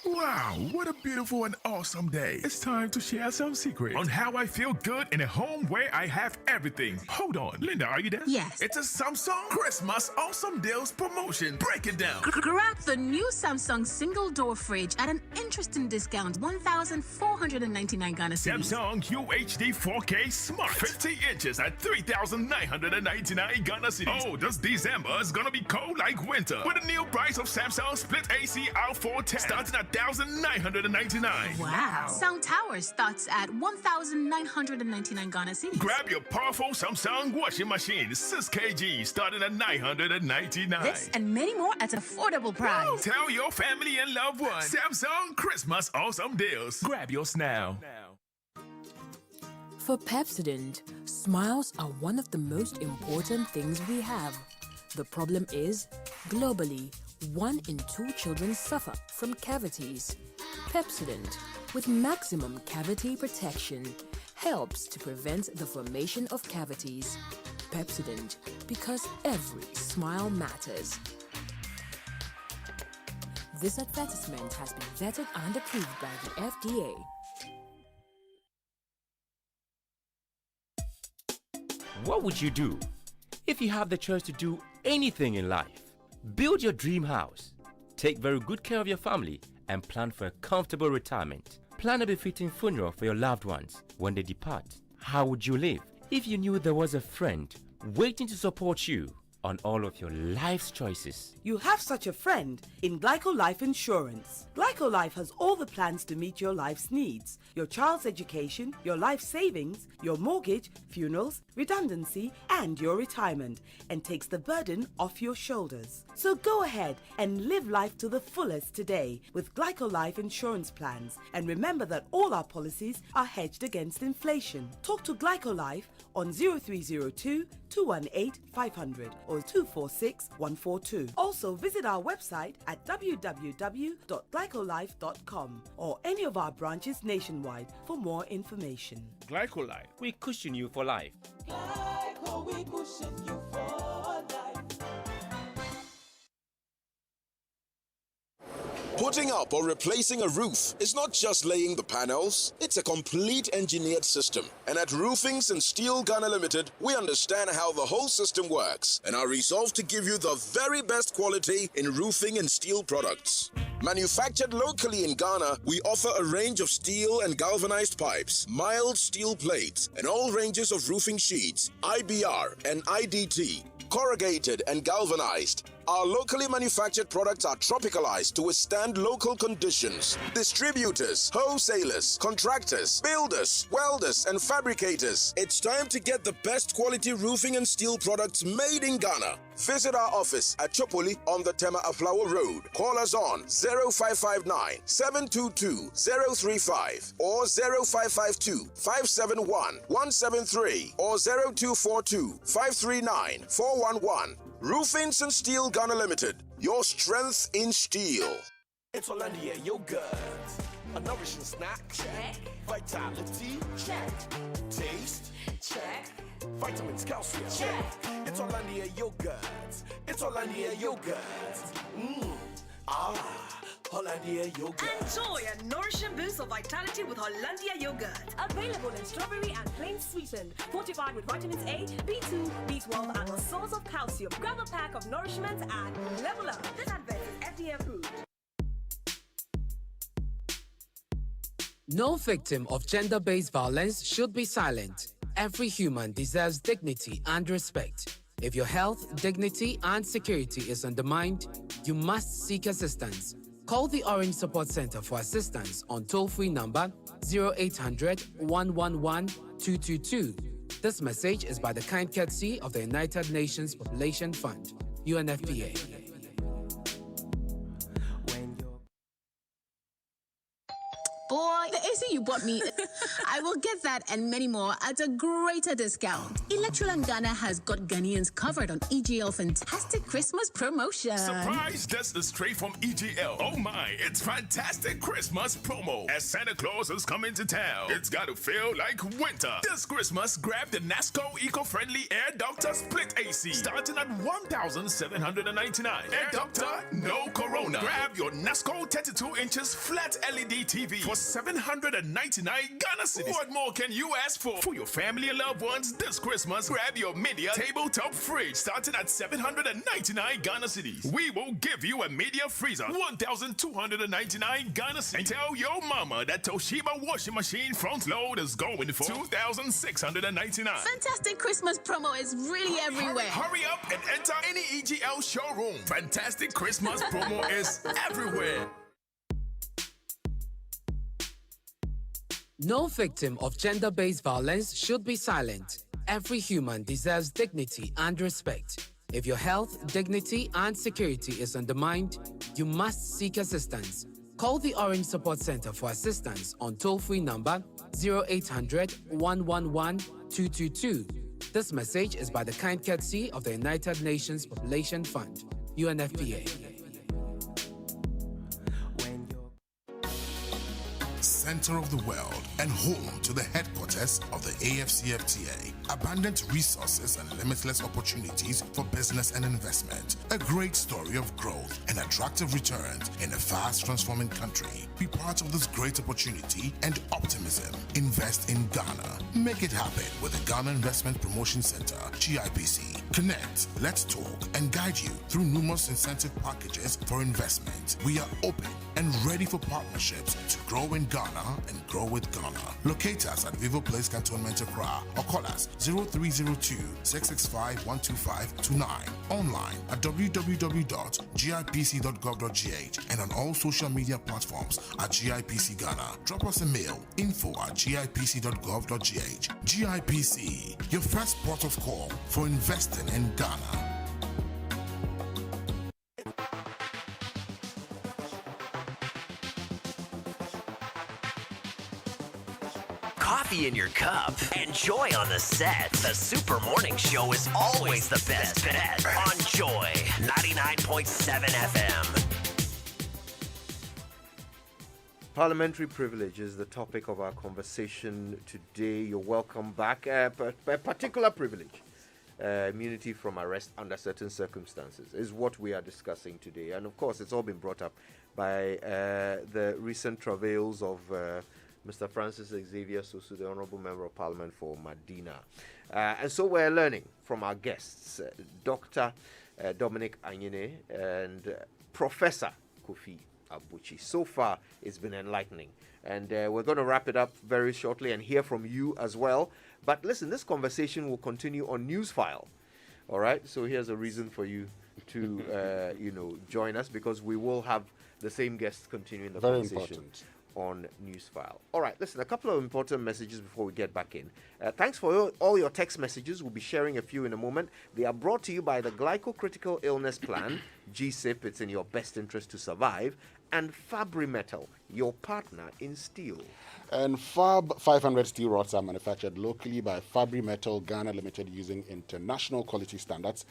Wow, what a beautiful and awesome day. It's time to share some secrets on how I feel good in a home where I have everything. Hold on, Linda, are you there? Yes. It's a Samsung Christmas Awesome Deals promotion. Break it down. Grab the new Samsung single door fridge at an interesting discount, 1,499 Ghana cedis. Samsung UHD 4K Smart, 50 inches at 3,999 Ghana cedis. Oh, this December is gonna be cold like winter with the new price of Samsung Split AC R410 starting at 1,999. Wow. Sound Tower starts at 1,999 Ghana cedis. Grab your powerful Samsung washing machine, 6 kg, starting at 999. This and many more at affordable price. Tell your family and loved ones. Samsung Christmas awesome deals. Grab yours now. For Pepsodent, smiles are one of the most important things we have. The problem is, globally, 1 in 2 children suffer from cavities. Pepsodent, with maximum cavity protection, helps to prevent the formation of cavities. Pepsodent, because every smile matters. This advertisement has been vetted and approved by the FDA. What would you do if you have the choice to do anything in life? Build your dream house, take very good care of your family, and plan for a comfortable retirement. Plan a befitting funeral for your loved ones when they depart. How would you live if you knew there was a friend waiting to support you on all of your life's choices? You have such a friend in Glyco Life Insurance. Glyco Life has all the plans to meet your life's needs. Your child's education, your life savings, your mortgage, funerals, redundancy, and your retirement, and takes the burden off your shoulders. So go ahead and live life to the fullest today with Glyco Life Insurance plans. And remember that all our policies are hedged against inflation. Talk to Glyco Life on 0302 218 500 or 246 142. Also visit our website at www.glycolife.com or any of our branches nationwide for more information. Glycolife, we cushion you for life. Glyco, we cushion you for life. Putting up or replacing a roof is not just laying the panels, it's a complete engineered system. And at Roofings and Steel Ghana Limited, we understand how the whole system works and are resolved to give you the very best quality in roofing and steel products. Manufactured locally in Ghana, we offer a range of steel and galvanized pipes, mild steel plates, and all ranges of roofing sheets, IBR and IDT, corrugated and galvanized. Our locally manufactured products are tropicalized to withstand local conditions. Distributors, wholesalers, contractors, builders, welders, and fabricators. It's time to get the best quality roofing and steel products made in Ghana. Visit our office at Chopoli on the Tema Aflawo Road. Call us on 0559 722 035 or 0552 571 173 or 0242 539 411. Roofings and Steel Ghana Limited, your strength in steel. It's Hollandia yogurt, a nourishing snack. Check. Vitality. Check. Taste. Check. Vitamins, calcium. Check. It's Hollandia yogurt. It's Hollandia yogurt. Hollandia yogurt. Enjoy a nourishing boost of vitality with Hollandia yogurt. Available in strawberry and plain sweetened, fortified with vitamins A, B2, B12, and a source of calcium. Grab a pack of nourishment and level up. This advert is FDA approved. No victim of gender-based violence should be silent. Every human deserves dignity and respect. If your health, dignity, and security is undermined, you must seek assistance. Call the Orange Support Center for assistance on toll-free number 0800 111 222. This message is by the kind courtesy of the United Nations Population Fund, UNFPA. Boy, the AC you bought me, I will get that and many more at a greater discount. Electroland Ghana has got Ghanaians covered on EGL Fantastic Christmas Promotion. Surprise! This is straight from EGL. Oh my, it's Fantastic Christmas Promo. As Santa Claus is coming to town, it's got to feel like winter. This Christmas, grab the NASCO eco-friendly Air Doctor Split AC, starting at 1,799. Air Doctor, no Corona. Grab your NASCO 32 inches flat LED TV for 799 Ghana cedis. What more can you ask for? For your family and loved ones this Christmas, grab your media tabletop fridge starting at 799 Ghana cedis. We will give you a media freezer, 1,299 Ghana cedis. And tell your mama that Toshiba washing machine front load is going for 2,699. Fantastic Christmas promo is really everywhere. Hurry up and enter any EGL showroom. Fantastic Christmas promo is everywhere. No victim of gender-based violence should be silent. Every human deserves dignity and respect. If your health, dignity, and security is undermined, you must seek assistance. Call the Orange Support Center for assistance on toll-free number 0800 111 222. This message is by the kind courtesy of the United Nations Population Fund, UNFPA. Center of the world and home to the headquarters of the AFCFTA. Abundant resources and limitless opportunities for business and investment. A great story of growth and attractive returns in a fast transforming country. Be part of this great opportunity and optimism. Invest in Ghana. Make it happen with the Ghana Investment Promotion Center, GIPC. Connect, let's talk, and guide you through numerous incentive packages for investment. We are open and ready for partnerships to grow in Ghana and grow with Ghana. Locate us at Vivo Place Cantonment Accra or call us 0302-665-12529. Online at www.gipc.gov.gh and on all social media platforms at GIPC Ghana. Drop us a mail, info@gipc.gov.gh. GIPC, your first port of call for investing in Ghana. Coffee in your cup and joy on the set. The Super Morning Show is always the best bet on Joy 99.7 FM. Parliamentary privilege is the topic of our conversation today. You're welcome back. A particular privilege, immunity from arrest under certain circumstances, is what we are discussing today. And of course, it's all been brought up by the recent travails of Mr. Francis Xavier Sosu, the Honorable Member of Parliament for Medina. And so we're learning from our guests, Dr. Dominic Anyene and Professor Kofi Abuchi. So far, it's been enlightening. And we're going to wrap it up very shortly and hear from you as well. But listen, this conversation will continue on Newsfile. All right? So here's a reason for you to, join us, because we will have the same guests continuing the Very conversation. important. On Newsfile. All right, listen, a couple of important messages before we get back in. Thanks for all your text messages. We'll be sharing a few in a moment. They are brought to you by the Glycocritical Illness Plan, GSIP, it's in your best interest to survive, and Fabri Metal, your partner in steel. And Fab 500 steel rods are manufactured locally by Fabri Metal Ghana Limited using international quality standards.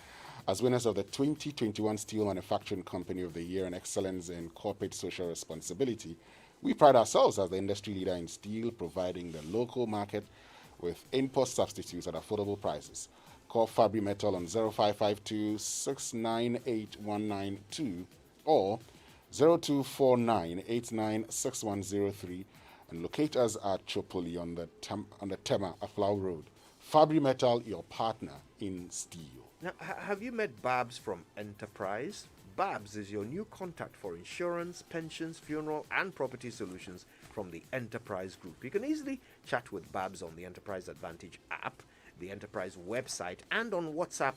As winners of the 2021 Steel Manufacturing Company of the Year and Excellence in Corporate Social Responsibility, we pride ourselves as the industry leader in steel, providing the local market with import substitutes at affordable prices. Call Fabri Metal on 0552 698 192 or 0249896103 and locate us at Chopoli on the Tema Aflau Road. Fabri Metal, your partner in steel. Now, have you met Babs from Enterprise? Babs is your new contact for insurance, pensions, funeral, and property solutions from the Enterprise Group. You can easily chat with Babs on the Enterprise Advantage app, the Enterprise website, and on WhatsApp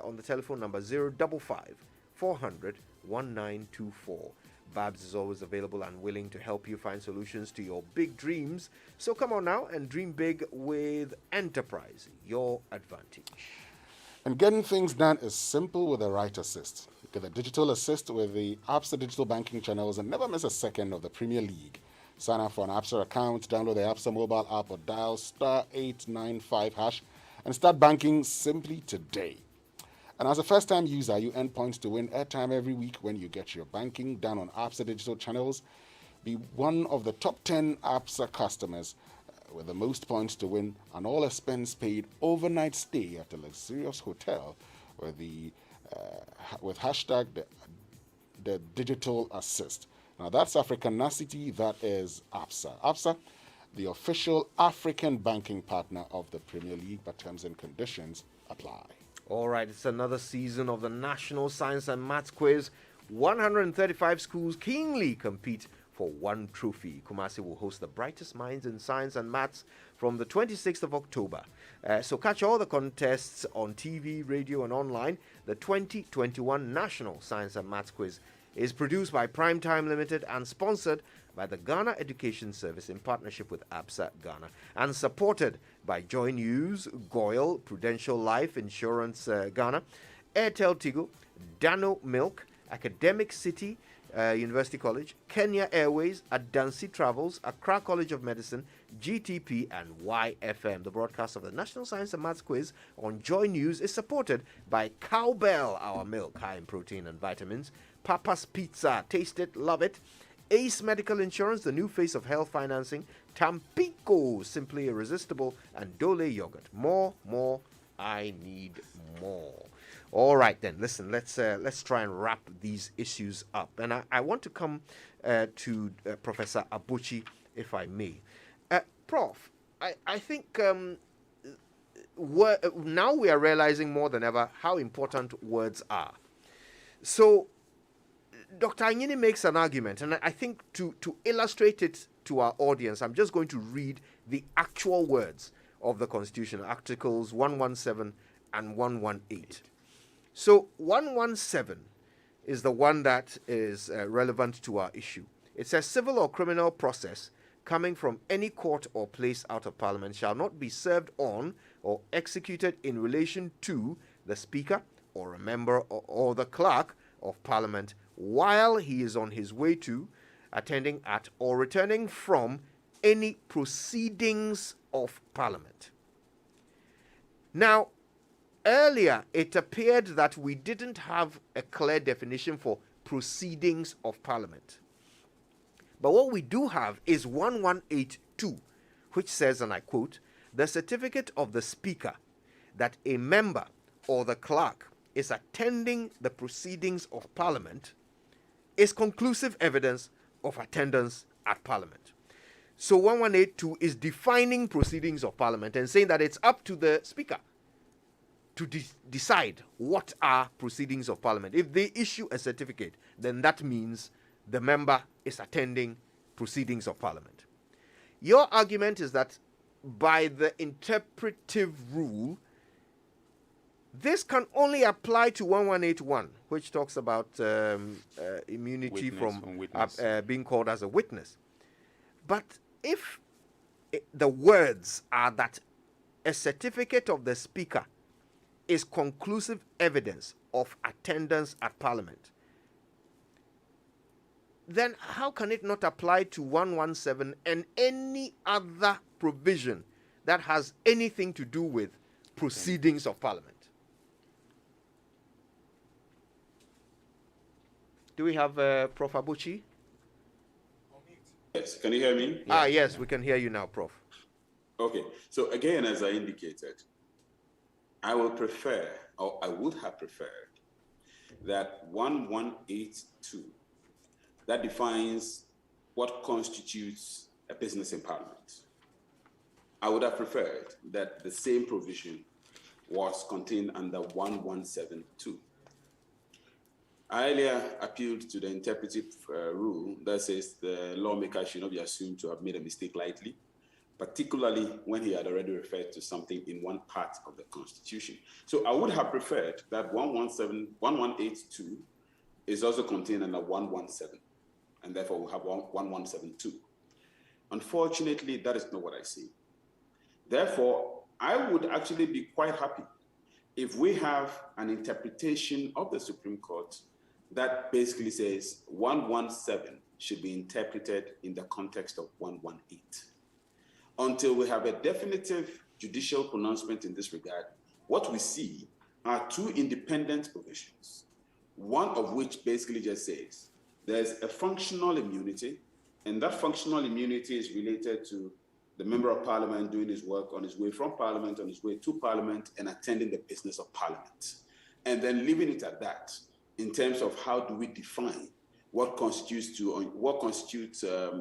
on the telephone number 055 400 1924. Babs is always available and willing to help you find solutions to your big dreams. So come on now and dream big with Enterprise, your advantage. And getting things done is simple with the right assist. Get the digital assist with the ABSA digital banking channels and never miss a second of the Premier League. Sign up for an ABSA account, download the ABSA mobile app or dial *895# and start banking simply today. And as a first-time user, you earn points to win airtime every week when you get your banking done on ABSA digital channels. Be one of the top 10 ABSA customers with the most points to win an all-expense paid overnight stay at a luxurious hotel with hashtag the digital assist. Now that's Africanacity, that is ABSA. ABSA, the official African banking partner of the Premier League, but terms and conditions apply. All right, it's another season of the National Science and Maths Quiz. 135 schools keenly compete for one trophy. Kumasi will host the brightest minds in science and maths from the 26th of October. So catch all the contests on TV, radio, and online. The 2021 National Science and Maths Quiz is produced by Primetime Limited and sponsored by the Ghana Education Service in partnership with ABSA Ghana and supported by Joy News, Goyle, Prudential Life Insurance Ghana, Airtel Tigo, Dano Milk, Academic City University College, Kenya Airways, Adansi Travels, Accra College of Medicine, GTP, and YFM. The broadcast of the National Science and Maths Quiz on Joy News is supported by Cowbell, our milk, high in protein and vitamins, Papa's Pizza, taste it, love it, Ace Medical Insurance, the new face of health financing, Tampico, simply irresistible, and Dole Yogurt. More, I need more. All right, then, listen, let's try and wrap these issues up. And I want to come to Professor Abuchi, if I may. Prof, I think now we are realizing more than ever how important words are. So, Dr. Anyini makes an argument, and I think to illustrate it to our audience, I'm just going to read the actual words of the Constitution, Articles 117 and 118. So 117 is the one that is relevant to our issue. It says civil or criminal process coming from any court or place out of Parliament shall not be served on or executed in relation to the Speaker or a member or the Clerk of Parliament while he is on his way to, attending at, or returning from any proceedings of Parliament. Now, earlier, it appeared that we didn't have a clear definition for proceedings of Parliament. But what we do have is 1182, which says, and I quote, "The certificate of the Speaker that a member or the clerk is attending the proceedings of Parliament is conclusive evidence of attendance at Parliament." So 1182 is defining proceedings of Parliament and saying that it's up to the Speaker to decide what are proceedings of Parliament. If they issue a certificate, then that means the member is attending proceedings of Parliament. Your argument is that by the interpretive rule, this can only apply to 1181, which talks about immunity from being called as a witness. But if the words are that a certificate of the Speaker is conclusive evidence of attendance at Parliament, then how can it not apply to 117 and any other provision that has anything to do with proceedings of Parliament? Do we have Prof. Abuchi? Yes, can you hear me? Yes, we can hear you now, Prof. Okay, so again, as I indicated, I will prefer, or I would have preferred, that 1182, that defines what constitutes a business in Parliament. I would have preferred that the same provision was contained under 1172. I earlier appealed to the interpretive rule that says the lawmaker should not be assumed to have made a mistake lightly, particularly when he had already referred to something in one part of the Constitution. So I would have preferred that 1182 is also contained under 117, and therefore we have 1172. Unfortunately, that is not what I see. Therefore, I would actually be quite happy if we have an interpretation of the Supreme Court that basically says 117 should be interpreted in the context of 118. Until we have a definitive judicial pronouncement in this regard, what we see are two independent provisions, one of which basically just says there's a functional immunity, and that functional immunity is related to the Member of Parliament doing his work on his way from Parliament, on his way to Parliament, and attending the business of Parliament. And then leaving it at that in terms of how do we define what constitutes on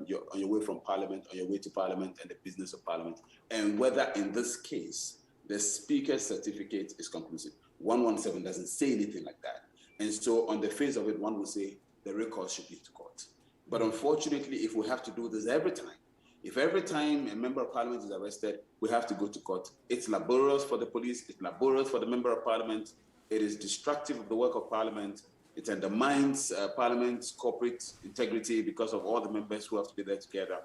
your way from Parliament, on your way to Parliament, and the business of Parliament, and whether in this case the Speaker's certificate is conclusive. 117 doesn't say anything like that. And so on the face of it, one would say the recourse should be to court. But unfortunately, if we have to do this every time, if every time a Member of Parliament is arrested, we have to go to court, it's laborious for the police, it's laborious for the Member of Parliament, it is destructive of the work of Parliament, It undermines Parliament's corporate integrity because of all the members who have to be there together.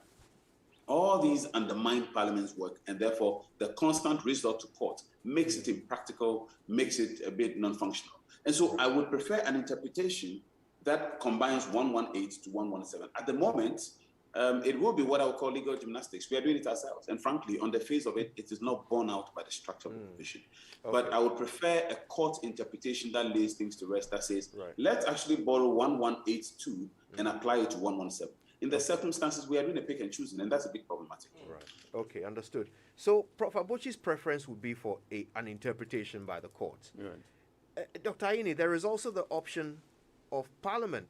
All these undermine Parliament's work, and therefore the constant resort to court makes it impractical, makes it a bit non-functional. And so I would prefer an interpretation that combines 118 to 117. At the moment, it will be what I would call legal gymnastics. We are doing it ourselves. And frankly, on the face of it, it is not borne out by the structure of the provision. Okay. But I would prefer a court interpretation that lays things to rest, that says, let's actually borrow 1182 and apply it to 117. In the circumstances, we are doing a pick and choosing, and that's a bit problematic. Right. Okay, understood. So Prof. Abuchi's preference would be for an interpretation by the courts. Right. Dr. Aini, there is also the option of Parliament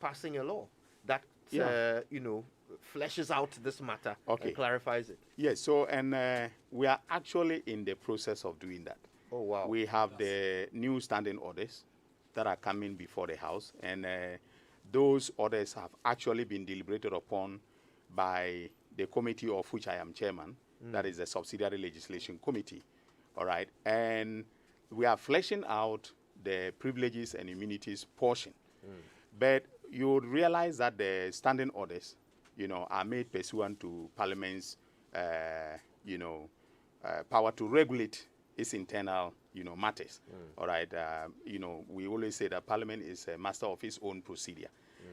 passing a law that, fleshes out this matter and clarifies it. Yes, so, and we are actually in the process of doing that. Oh, wow. We have the new standing orders that are coming before the House, and those orders have actually been deliberated upon by the committee of which I am chairman, that is the Subsidiary Legislation Committee, all right? And we are fleshing out the privileges and immunities portion. But you would realize that the standing orders, are made pursuant to Parliament's, power to regulate its internal, matters. All right. We always say that Parliament is a master of its own procedure.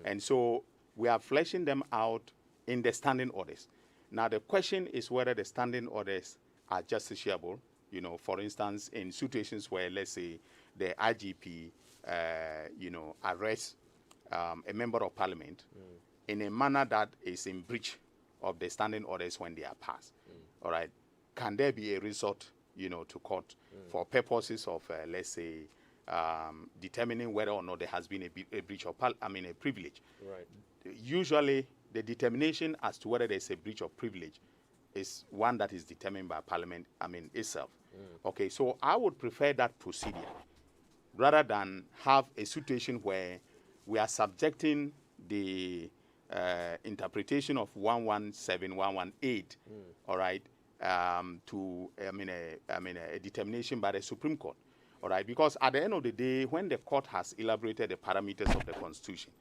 And so we are fleshing them out in the standing orders. Now, the question is whether the standing orders are justiciable, for instance, in situations where, let's say, the IGP, arrests a member of Parliament in a manner that is in breach of the standing orders when they are passed. All right. Can there be a resort, to court for purposes of, let's say, determining whether or not there has been a breach of, a privilege? Right. Usually, the determination as to whether there's a breach of privilege is one that is determined by Parliament, itself. Okay, so I would prefer that procedure rather than have a situation where we are subjecting the interpretation of 117, 118, all right, to a determination by the Supreme Court, all right, because at the end of the day, when the court has elaborated the parameters of the Constitution,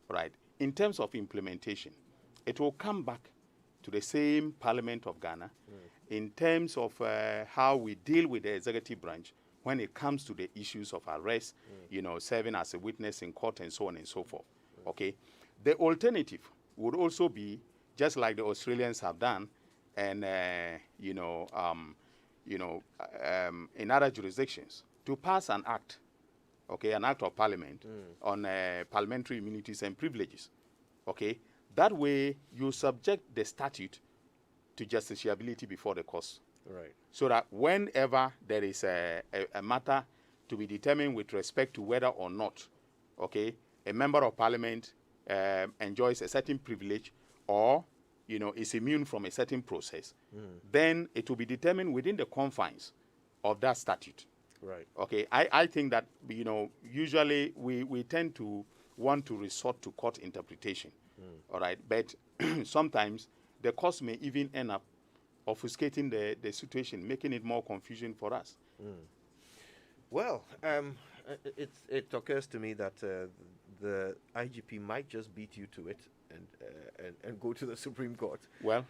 all right, in terms of implementation, it will come back to the same Parliament of Ghana in terms of how we deal with the executive branch when it comes to the issues of arrest, serving as a witness in court and so on and so forth. Okay, the alternative would also be just like the Australians have done, and in other jurisdictions, to pass an act, okay, an act of Parliament on parliamentary immunities and privileges. Okay, that way you subject the statute to justiciability before the courts. Right. So that whenever there is a matter to be determined with respect to whether or not, okay, a member of Parliament enjoys a certain privilege or, is immune from a certain process, then it will be determined within the confines of that statute. Right. Okay. I think that, usually we tend to want to resort to court interpretation. All right. But sometimes the courts may even end up obfuscating the situation, making it more confusion for us. Well, it occurs to me that the IGP might just beat you to it and go to the Supreme Court. Well,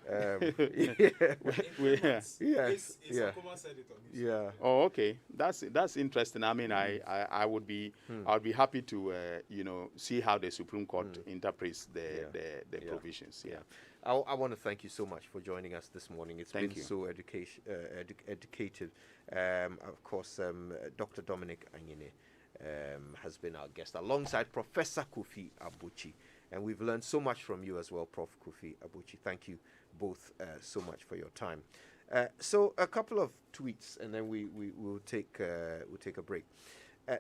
yeah. Oh, okay. That's interesting. I mean, I would be happy to see how the Supreme Court interprets the provisions. Yeah. I want to thank you so much for joining us this morning. It's been so educative. Of course, Dr. Dominic Anyene has been our guest alongside Professor Kofi Abuchi. And we've learned so much from you as well, Prof. Kofi Abuchi. Thank you both so much for your time. So a couple of tweets, and then we'll take a break.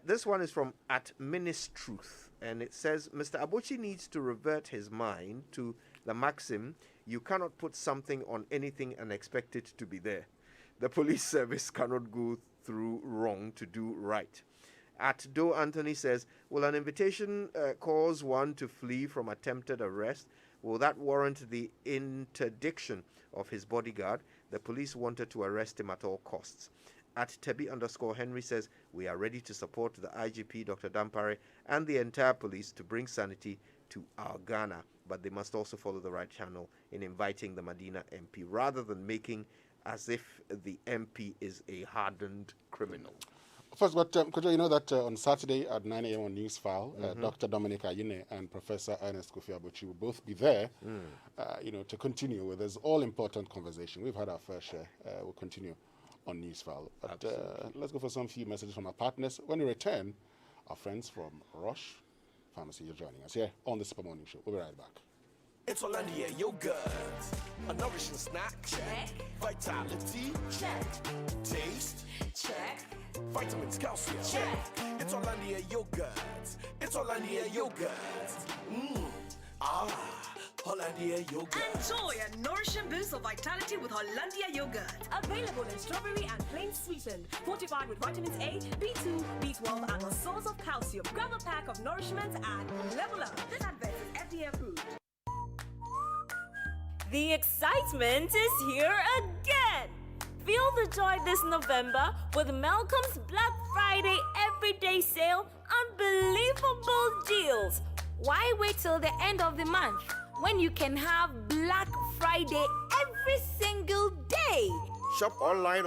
This one is from @Ministruth, and it says, Mr. Abuchi needs to revert his mind to the maxim, you cannot put something on anything and expect it to be there. The police service cannot go through wrong to do right. @Do Anthony says, will an invitation cause one to flee from attempted arrest? Will that warrant the interdiction of his bodyguard? The police wanted to arrest him at all costs. at Tebi_Henry says, we are ready to support the IGP, Dr. Dampare, and the entire police to bring sanity to our Ghana, but they must also follow the right channel in inviting the Medina MP rather than making as if the MP is a hardened criminal. First, but Kojo, you know that on Saturday at 9 a.m. on Newsfile, Dr. Dominic Ayine and Professor Ernest Kofi Abuchi will both be there, to continue with this all-important conversation. We've had our fair share. We'll continue on Newsfile. But let's go for some few messages from our partners. When we return, our friends from Roche Pharmacy are joining us here on the Super Morning Show. We'll be right back. It's Hollandia yogurt, a nourishing snack. Check. Vitality. Check. Taste. Check. Vitamins, calcium. Check. It's Hollandia yogurt. It's Hollandia yogurt. Hollandia yogurt. Enjoy a nourishing boost of vitality with Hollandia yogurt. Available in strawberry and plain sweetened, fortified with vitamins A, B2, B12, and a source of calcium. Grab a pack of nourishment and level up. This advert is FDA approved. The excitement is here again. Feel the joy this November with Malcolm's Black Friday everyday sale. Unbelievable deals. Why wait till the end of the month when you can have Black Friday every single day? Shop online or